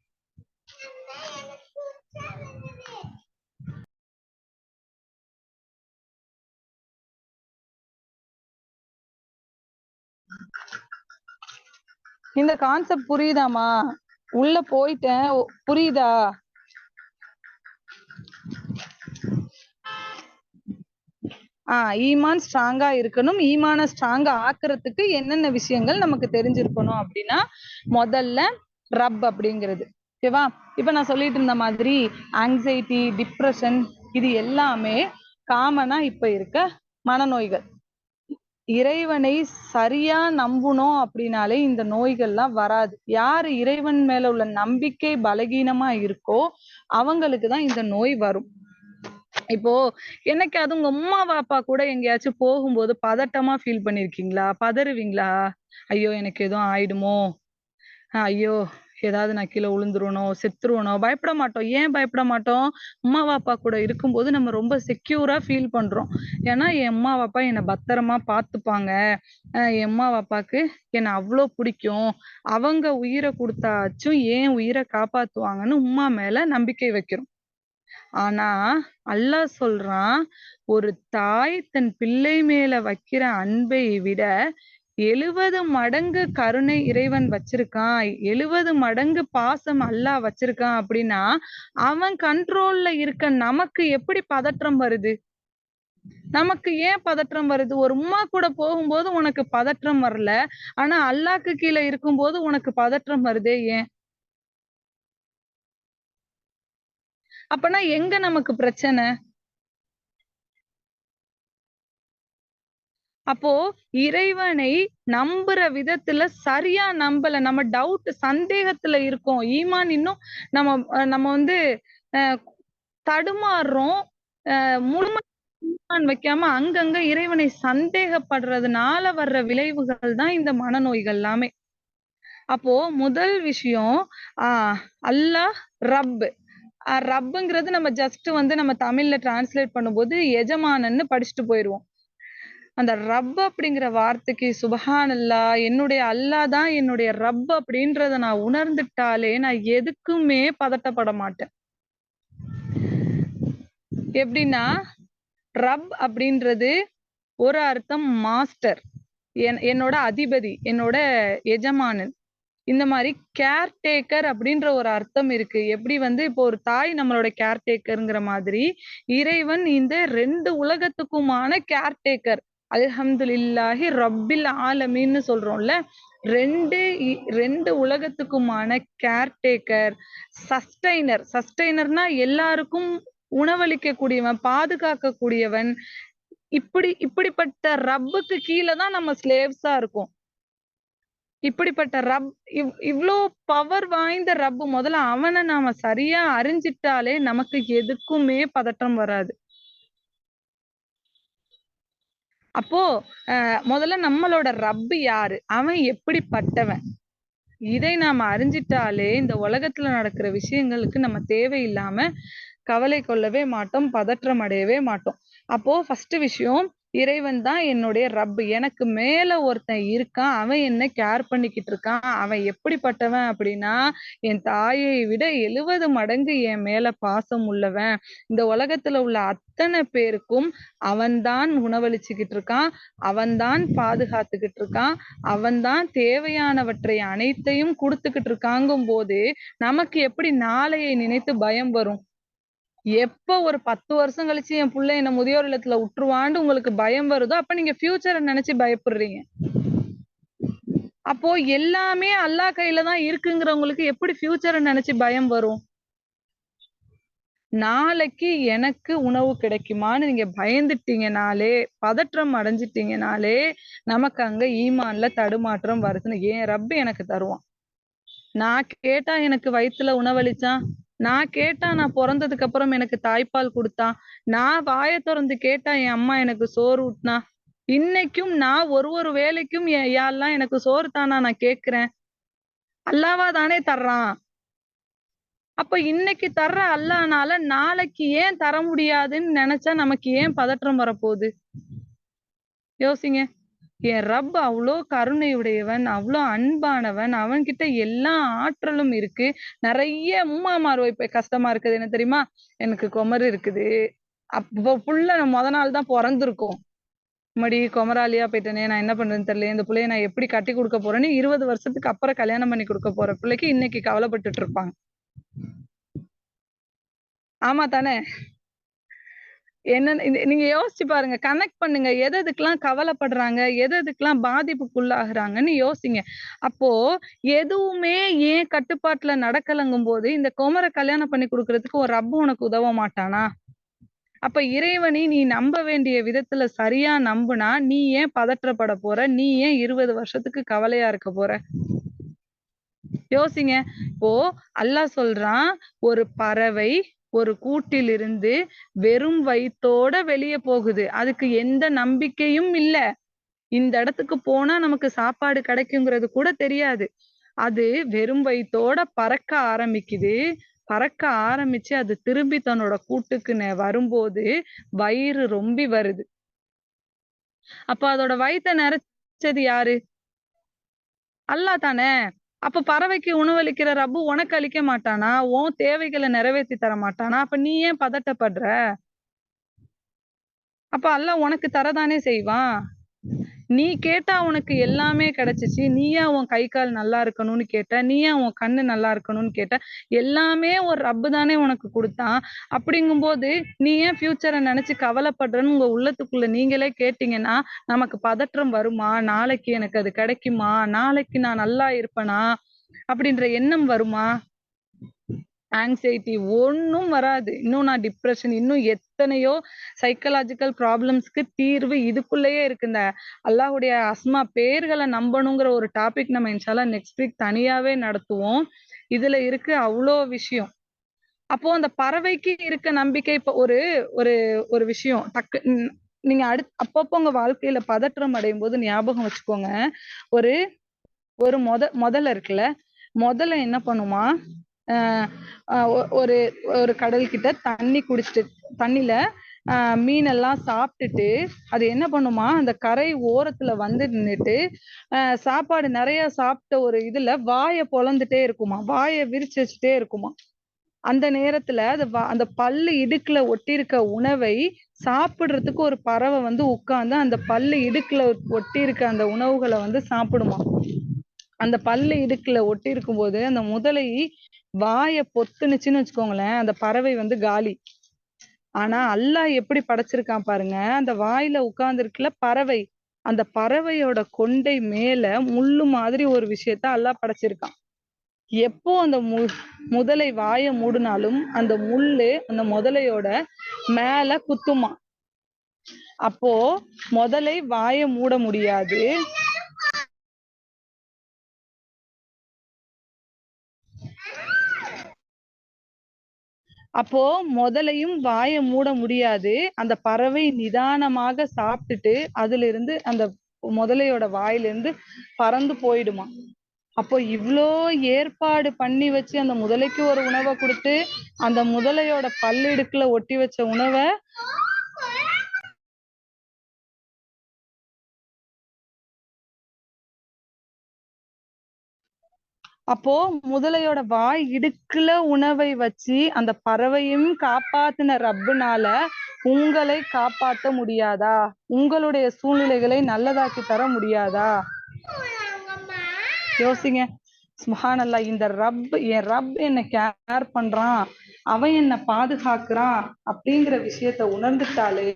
A: இந்த கான்செப்ட் புரியுதாமா? உள்ள போயிட்டேன், புரியுதா? ஈமான் ஸ்ட்ராங்கா இருக்கணும். ஈமான ஸ்ட்ராங்கா ஆக்குறதுக்கு என்னென்ன விஷயங்கள் நமக்கு தெரிஞ்சிருக்கணும் அப்படின்னா, முதல்ல ரப் அப்படிங்கிறது. ஓகேவா? இப்ப நான் சொல்லிட்டு இருந்த மாதிரி ஆங்ஸைட்டி, டிப்ரெஷன் இது எல்லாமே காமனா இப்ப இருக்க மனநோய்கள். இறைவனை சரியா நம்புனோம் அப்படின்னாலே இந்த நோய்கள்லாம் வராது. யாரு இறைவன் மேல உள்ள நம்பிக்கை பலகீனமா இருக்கோ அவங்களுக்கு தான் இந்த நோய் வரும். இப்போ என்னைக்காவது உங்க அம்மா அப்பா கூட எங்கேயாச்சும் போகும்போது பதட்டமா ஃபீல் பண்ணிருக்கீங்களா? பதறுவீங்களா? ஐயோ எனக்கு எதுவும் ஆயிடுமோ, ஐயோ ஏதாவது நான் கீழே விழுந்துருவனோ, செத்துருவனோ? பயப்பட மாட்டோம். ஏன் பயப்பட மாட்டோம்? அம்மா அப்பா கூட இருக்கும்போது நம்ம ரொம்ப செக்யூரா ஃபீல் பண்றோம். ஏன்னா என் அம்மா அப்பா என்னை பத்திரமா பார்த்துப்பாங்க. என் அம்மா அப்பாக்கு என்னை அவ்வளோ பிடிக்கும். அவங்க உயிரை கொடுத்தாச்சும் என் உயிரை காப்பாத்துவாங்கன்னு உம்மா மேல நம்பிக்கை வைக்கிறோம். ஆனா அல்லாஹ் சொல்றான், ஒரு தாய் தன் பிள்ளை மேல வைக்கிற அன்பை விட 70 மடங்கு கருணை இறைவன் வச்சிருக்கான். 70 மடங்கு பாசம் அல்லாஹ் வச்சிருக்கான் அப்படின்னா, அவன் கண்ட்ரோல்ல இருக்க நமக்கு எப்படி பதற்றம் வருது? நமக்கு ஏன் பதற்றம் வருது? ஒரு உம்மா கூட போகும்போது உனக்கு பதற்றம் வரல. ஆனா அல்லாஹ்க்கு கீழ இருக்கும்போது உனக்கு பதற்றம் வருதே ஏன்? அப்பனா எங்க நமக்கு பிரச்சனை? அப்போ இறைவனை நம்புற விதத்துல சரியா நம்பல. நம்ம டவுட் சந்தேகத்துல இருக்கோம். ஈமான் இன்னும் நம்ம வந்து தடுமாறுறோம். முழுமை ஈமான் வைக்காம அங்கங்க இறைவனை சந்தேகப்படுறதுனால வர்ற விளைவுகள் தான் இந்த மனநோய்கள் எல்லாமே. அப்போ முதல் விஷயம் அல்லாஹ் ரப். ரப்புங்கிறது நம்ம ஜஸ்ட் வந்து நம்ம தமிழ்ல டிரான்ஸ்லேட் பண்ணும்போது எஜமானன்னு படிச்சுட்டு போயிருவோம். அந்த ரப் அப்படிங்கிற வார்த்தைக்கு சுபஹானல்லாஹ், என்னுடைய அல்லாஹ் தான் என்னுடைய ரப் அப்படின்றத நான் உணர்ந்துட்டாலே நான் எதுக்குமே பதட்டப்பட மாட்டேன். எப்படின்னா ரப் அப்படின்றது ஒரு அர்த்தம் மாஸ்டர், என்னோட அதிபதி, என்னோட எஜமானன். இந்த மாதிரி கேர்டேக்கர் அப்படின்ற ஒரு அர்த்தம் இருக்கு. எப்படி வந்து இப்போ ஒரு தாய் நம்மளோட கேர்டேக்கர்ங்கிற மாதிரி இறைவன் இந்த 2 உலகத்துக்குமான கேர்டேக்கர். அல்ஹம்துலில்லாஹி ரப்பில் ஆலமீன்னு சொல்றோம்ல. 2 உலகத்துக்குமான கேர்டேக்கர், சஸ்டைனர். சஸ்டைனர்னா எல்லாருக்கும் உணவளிக்க கூடியவன், பாதுகாக்க கூடியவன். இப்படிப்பட்ட ரப்புக்கு கீழே தான் நம்ம ஸ்லேவ்ஸா இருக்கோம். இப்படிப்பட்ட ரப் இவ்ளோ பவர் வாய்ந்த ரப்பு, முதல்ல அவனை நாம சரியா அறிஞ்சிட்டாலே நமக்கு எதுக்குமே பதட்டம் வராது. அப்போ முதல்ல நம்மளோட ரப்பு யாரு, அவன் எப்படிப்பட்டவன், இதை நாம அறிஞ்சிட்டாலே இந்த உலகத்துல நடக்கிற விஷயங்களுக்கு நம்ம தேவையில்லாம கவலை கொள்ளவே மாட்டோம், பதற்றம் அடையவே மாட்டோம். அப்போ ஃபர்ஸ்ட் விஷயம், இறைவன் தான் என்னுடைய ரப். எனக்கு மேல ஒருத்தன் இருக்கான், அவன் என்ன கேர் பண்ணிக்கிட்டு இருக்கான். அவன் எப்படிப்பட்டவன் அப்படின்னா, என் தாயை விட 70 மடங்கு என் மேல பாசம் உள்ளவன். இந்த உலகத்துல உள்ள அத்தனை பேருக்கும் அவன்தான் உணவளிச்சுக்கிட்டு இருக்கான், அவன்தான் பாதுகாத்துக்கிட்டு இருக்கான், அவன்தான் தேவையானவற்றை அனைத்தையும் கொடுத்துக்கிட்டு இருக்காங்கும் போது நமக்கு எப்படி நாளையை நினைத்து பயம் வரும்? எப்ப ஒரு 10 வருஷம் கழிச்சு என் புள்ள என்ன முதியோர் இல்லத்துல விட்டுருவான்னு உங்களுக்கு பயம் வருதோ, அப்ப நீங்க ஃபியூச்சரை நினைச்சு பயப்படுறீங்க. அப்போ எல்லாமே அல்லாஹ் கையில தான் இருக்குங்கிறவங்களுக்கு எப்படி ஃபியூச்சரை நினைச்சு பயம் வரும்? நாளைக்கு எனக்கு உணவு கிடைக்குமான்னு நீங்க பயந்துட்டீங்கனாலே, பதற்றம் அடைஞ்சிட்டீங்கனாலே நமக்கு அங்க ஈமான்ல தடுமாற்றம் வருதுன்னு. என் ரப்பு எனக்கு தருவான். நான் கேட்டா எனக்கு வயித்துல உணவளிச்சான், நான் கேட்டா நான் பிறந்ததுக்கு அப்புறம் எனக்கு தாய்ப்பால் கொடுத்தான், நான் வாய திறந்து கேட்டா என் அம்மா எனக்கு சோறு ஊட்டினா, இன்னைக்கும் நான் ஒரு வேளைக்கும் யா அல்லாஹ் எனக்கு சோறு தானா நான் கேட்கிறேன். அல்லாஹ்வா தானே தர்றான். அப்ப இன்னைக்கு தர்ற அல்லாஹ்னால நாளைக்கு ஏன் தர முடியாதுன்னு நினைச்சா நமக்கு ஏன் பதற்றம் வரப்போகுது? யோசிங்க. என் ரப் அவ்வளோ கருணையுடையவன், அவ்வளோ அன்பானவன், அவன்கிட்ட எல்லா ஆற்றலும் இருக்கு. நிறைய உம்மாமார் இப்ப கஷ்டமா இருக்குது என்ன தெரியுமா? எனக்கு குமரு இருக்குது. அப்போ புள்ள நாள் தான் பிறந்திருக்கும். மடி குமராளியா போயிட்டேனே, நான் என்ன பண்றேன்னு தெரியல, இந்த பிள்ளைய நான் எப்படி கட்டி கொடுக்க போறேன்னு 20 வருஷத்துக்கு அப்புறம் கல்யாணம் பண்ணி கொடுக்க போற பிள்ளைக்கு இன்னைக்கு கவலைப்பட்டுட்டு இருப்பாங்க. ஆமா தானே? என்ன நீங்க யோசிச்சு பாருங்க, கனெக்ட் பண்ணுங்க. எதுக்கெல்லாம் கவலைப்படுறாங்க, எதுக்கெல்லாம் பாதிப்புக்குள்ளாகுறாங்கன்னு யோசிங்க. அப்போ எதுவுமே ஏன் கட்டுப்பாட்டுல நடக்கலங்கும் போது இந்த குமர கல்யாணம் பண்ணி கொடுக்கறதுக்கு ஒரு ரப்பு உனக்கு உதவ மாட்டானா? அப்ப இறைவனை நீ நம்ப வேண்டிய விதத்துல சரியா நம்புனா நீ ஏன் பதற்றப்பட போற? நீ ஏன் 20 வருஷத்துக்கு கவலையா இருக்க போற? யோசிங்க. இப்போ அல்லாஹ் சொல்றான், ஒரு பறவை ஒரு கூட்டிலிருந்து வெறும் வயித்தோட வெளியே போகுது. அதுக்கு எந்த நம்பிக்கையும் இல்ல. இந்த இடத்துக்கு போனா நமக்கு சாப்பாடு கிடைக்குங்கிறது கூட தெரியாது. அது வெறும் வயித்தோட பறக்க ஆரம்பிக்குது. பறக்க ஆரம்பிச்சு அது திரும்பி தன்னோட கூட்டுக்கு வரும்போது வயிறு ரொம்பி வருது. அப்ப அதோட வயித்தை நிறைச்சது யாரு? அல்லாஹ் தானே. அப்ப பறவைக்கு உணவளிக்கிற ரப்பு உனக்கு அளிக்க மாட்டானா? உன் தேவைகளை நிறைவேற்றி தர மாட்டானா? அப்ப நீ ஏன் பதட்டப்படுற? அப்ப அல்லாஹ் உனக்கு தரதானே செய்வான். நீ கேட்டா உனக்கு எல்லாமே கிடைச்சிச்சு. நீ ஏன் உன் கை கால் நல்லா இருக்கணும்னு கேட்ட? நீ ஏன் உன் கண்ணு நல்லா இருக்கணும்னு கேட்ட? எல்லாமே ஒரு ரப்பு தானே உனக்கு கொடுத்தான். அப்படிங்கும்போது நீ ஏன் ஃபியூச்சரை நினைச்சு கவலைப்படுறன்னு உங்க உள்ளத்துக்குள்ள நீங்களே கேட்டீங்கன்னா நமக்கு பதற்றம் வருமா? நாளைக்கு எனக்கு அது கிடைக்குமா? நாளைக்கு நான் நல்லா இருப்பேனா? அப்படின்ற எண்ணம் வருமா? ஆங்ஸைட்டி ஒண்ணும் வராது. இன்னும் நான் டிப்ரெஷன், இன்னும் எத்தனையோ சைக்கலாஜிக்கல் ப்ராப்ளம்ஸ்க்கு தீர்வு இதுக்குள்ளேயே இருக்கு. இந்த அல்லாஹ்வுடைய அஸ்மா பேர்களை நம்பணுங்கிற ஒரு டாபிக் நம்ம இன்ஷால்லா நெக்ஸ்ட் வீக் தனியாவே நடத்துவோம். இதுல இருக்கு அவ்வளோ விஷயம். அப்போ அந்த பறவைக்கு இருக்க நம்பிக்கை இப்ப ஒரு ஒரு ஒரு விஷயம் நீங்க அப்பப்போ உங்க வாழ்க்கையில பதற்றம் அடையும் போது ஞாபகம் வச்சுக்கோங்க. ஒரு ஒரு முதல்ல இருக்குல்ல, முதல்ல என்ன பண்ணுமா? ஒரு ஒரு கடல் கிட்ட தண்ணி குடிச்சிட்டு தண்ணில மீனெல்லாம் சாப்பிட்டுட்டு அது என்ன பண்ணுமா, அந்த கரை ஓரத்துல வந்து நின்னுட்டு சாப்பாடு நிறைய சாப்பிட்ட ஒரு இதுல வாயை பொளந்துட்டே இருக்குமா, வாயை விரிச்சு வச்சுட்டே இருக்குமா. அந்த நேரத்துல அந்த பல்லு இடுக்குல ஒட்டியிருக்க உணவை சாப்பிடுறதுக்கு ஒரு பறவை வந்து உட்கார்ந்து அந்த பல்லு இடுக்குல ஒட்டி இருக்க அந்த உணவுகளை வந்து சாப்பிடுமா. அந்த பல்லு இடுக்குல ஒட்டி இருக்கும் போது அந்த முதலை வாயை பொத்துனுச்சுன்னு வச்சுக்கோங்களேன், அந்த பறவை வந்து காலி. ஆனா அல்லாஹ் எப்படி படைச்சிருக்கான் பாருங்க. அந்த வாயில உட்கார்ந்துருக்குல பறவை, அந்த பறவையோட கொண்டை மேல முள்ளு மாதிரி ஒரு விஷயத்த அல்லாஹ் படைச்சிருக்கான். எப்போ அந்த முதலை வாயை மூடினாலும் அந்த முள்ளு அந்த முதலையோட மேல குத்துமா. அப்போ முதலை வாயை மூட முடியாது. அப்போ முதலையும் வாயை மூட முடியாது. அந்த பறவை நிதானமாக சாப்பிட்டுட்டு அதுல இருந்து அந்த முதலையோட வாயிலிருந்து பறந்து போயிடுமா. அப்போ இவ்ளோ ஏற்பாடு பண்ணி வச்சு அந்த முதலைக்கு ஒரு உணவை கொடுத்து அந்த முதலையோட பல்லிடுக்குல ஒட்டி வச்ச உணவை அப்போ முதலையோட வாய் இடுக்குல உணவை வச்சு அந்த பறவையும் காப்பாத்தின ரப்புனால உங்களை காப்பாத்த முடியாதா? உங்களுடைய சூழ்நிலைகளை நல்லதாக்கி தர முடியாதா? யோசிங்க. சுப்ஹானல்லாஹ். இந்த என் ரப் என்ன கேர் பண்றான், அவன் என்ன பாதுகாக்கிறான் அப்படிங்கிற விஷயத்த உணர்ந்துட்டாலே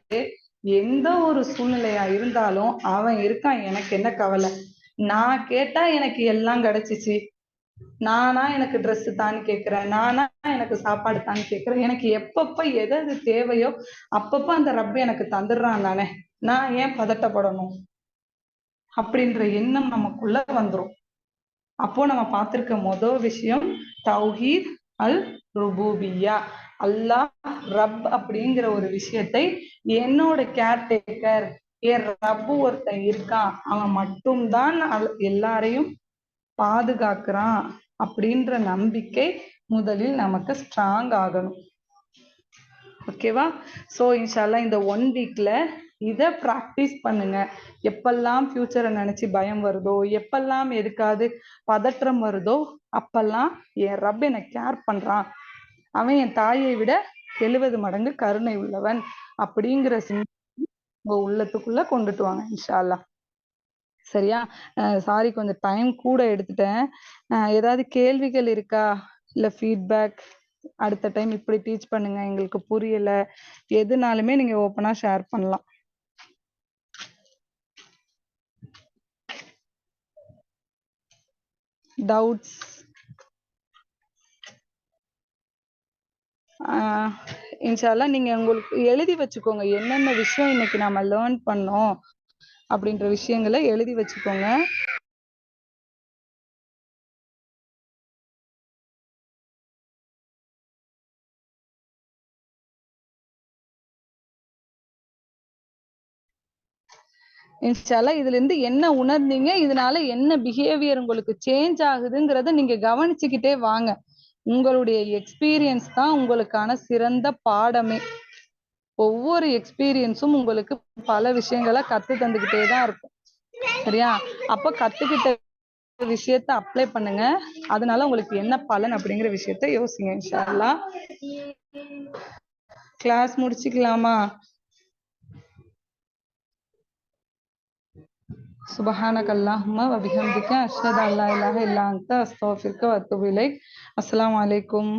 A: எந்த ஒரு சூழ்நிலையா இருந்தாலும் அவன் இருக்கான், எனக்கு என்ன கவலை. நான் கேட்டா எனக்கு எல்லாம் கிடைச்சிச்சு, நானா எனக்கு ட்ரெஸ் தான்னு கேக்குறேன், நானா எனக்கு சாப்பாடு தான்னு கேக்குறேன். எனக்கு எப்பப்ப எது தேவையோ அப்பப்ப அந்த ரப்ப எனக்கு தந்துடுறான் தானே, நான் ஏன் பதட்டப்படணும் அப்படின்ற எண்ணம் நமக்குள்ள வந்துரும். அப்போ நம்ம பார்த்திருக்க முதல் விஷயம் தௌஹீத் அல் ருபூபியா. அல்லாஹ் ரப் அப்படிங்கிற ஒரு விஷயத்தை என்னோட கேர்டேக்கர், என் ரப்பு ஒருத்தன் இருக்கான், அவன் மட்டும்தான் எல்லாரையும் பாதுகாக்கிறான் அப்படின்ற நம்பிக்கை முதலில் நமக்கு ஸ்ட்ராங் ஆகணும். ஓகேவா? ஸோ இன்ஷால்லா இந்த 1 வீக்ல இதை ப்ராக்டிஸ் பண்ணுங்க. எப்பெல்லாம் ஃபியூச்சரை நினைச்சு பயம் வருதோ, எப்பெல்லாம் எதுக்காவது பதற்றம் வருதோ, அப்பெல்லாம் என் ரப் என்னை கேர் பண்றான், அவன் என் தாயை விட 70 மடங்கு கருணை உள்ளவன் அப்படிங்கிற உங்க உள்ளத்துக்குள்ள கொண்டுட்டு வாங்க இன்ஷால்லா. சரியா? சாரி, கொஞ்சம் டைம் கூட எடுத்துட்டேன். ஏதாவது கேள்விகள் இருக்கா? இல்ல ஃபீட்பேக், அடுத்த டைம் இப்படி டீச் பண்ணுங்க, எங்களுக்கு புரியல, எதுனாலுமே நீங்க ஓப்பனா ஷேர் பண்ணலாம். டவுட்ஸ்? இன்ஷா அல்லாஹ் நீங்க உங்களுக்கு எழுதி வச்சுக்கோங்க, என்னென்ன விஷயம் இன்னைக்கு நம்ம லேர்ன் பண்ணோம் அப்படின்ற விஷயங்களை எழுதி வச்சுக்கோங்க. இன்ஷா அல்லாஹ் இதுல இருந்து என்ன உணர்ந்தீங்க, இதனால என்ன பிஹேவியர் உங்களுக்கு சேஞ்ச் ஆகுதுங்கிறத நீங்க கவனிச்சுக்கிட்டே வாங்க. உங்களுடைய எக்ஸ்பீரியன்ஸ் தான் உங்களுக்கான சிறந்த பாடமே. ஒவ்வொரு எக்ஸ்பீரியன்ஸும் உங்களுக்கு பல விஷயங்களை கத்து தந்துகிட்டே தான் இருக்கும். சரியா? அப்ப கத்துக்கிட்ட விஷயத்த அப்ளை பண்ணுங்க. அதனால உங்களுக்கு என்ன பலன் அப்படிங்கிற விஷயத்த யோசிங்க. இன்ஷா அல்லாஹ் கிளாஸ் முடிச்சுக்கலாமா? சுபஹானக அல்லாஹும்ம வ பிஹம்திக அஷ்ஹது அல்லா இலாஹ இல்லா அன்த அஸ்தக்ஃபிருக வ அத்தூபு இலைக். அஸ்ஸலாமு அலைக்கும்.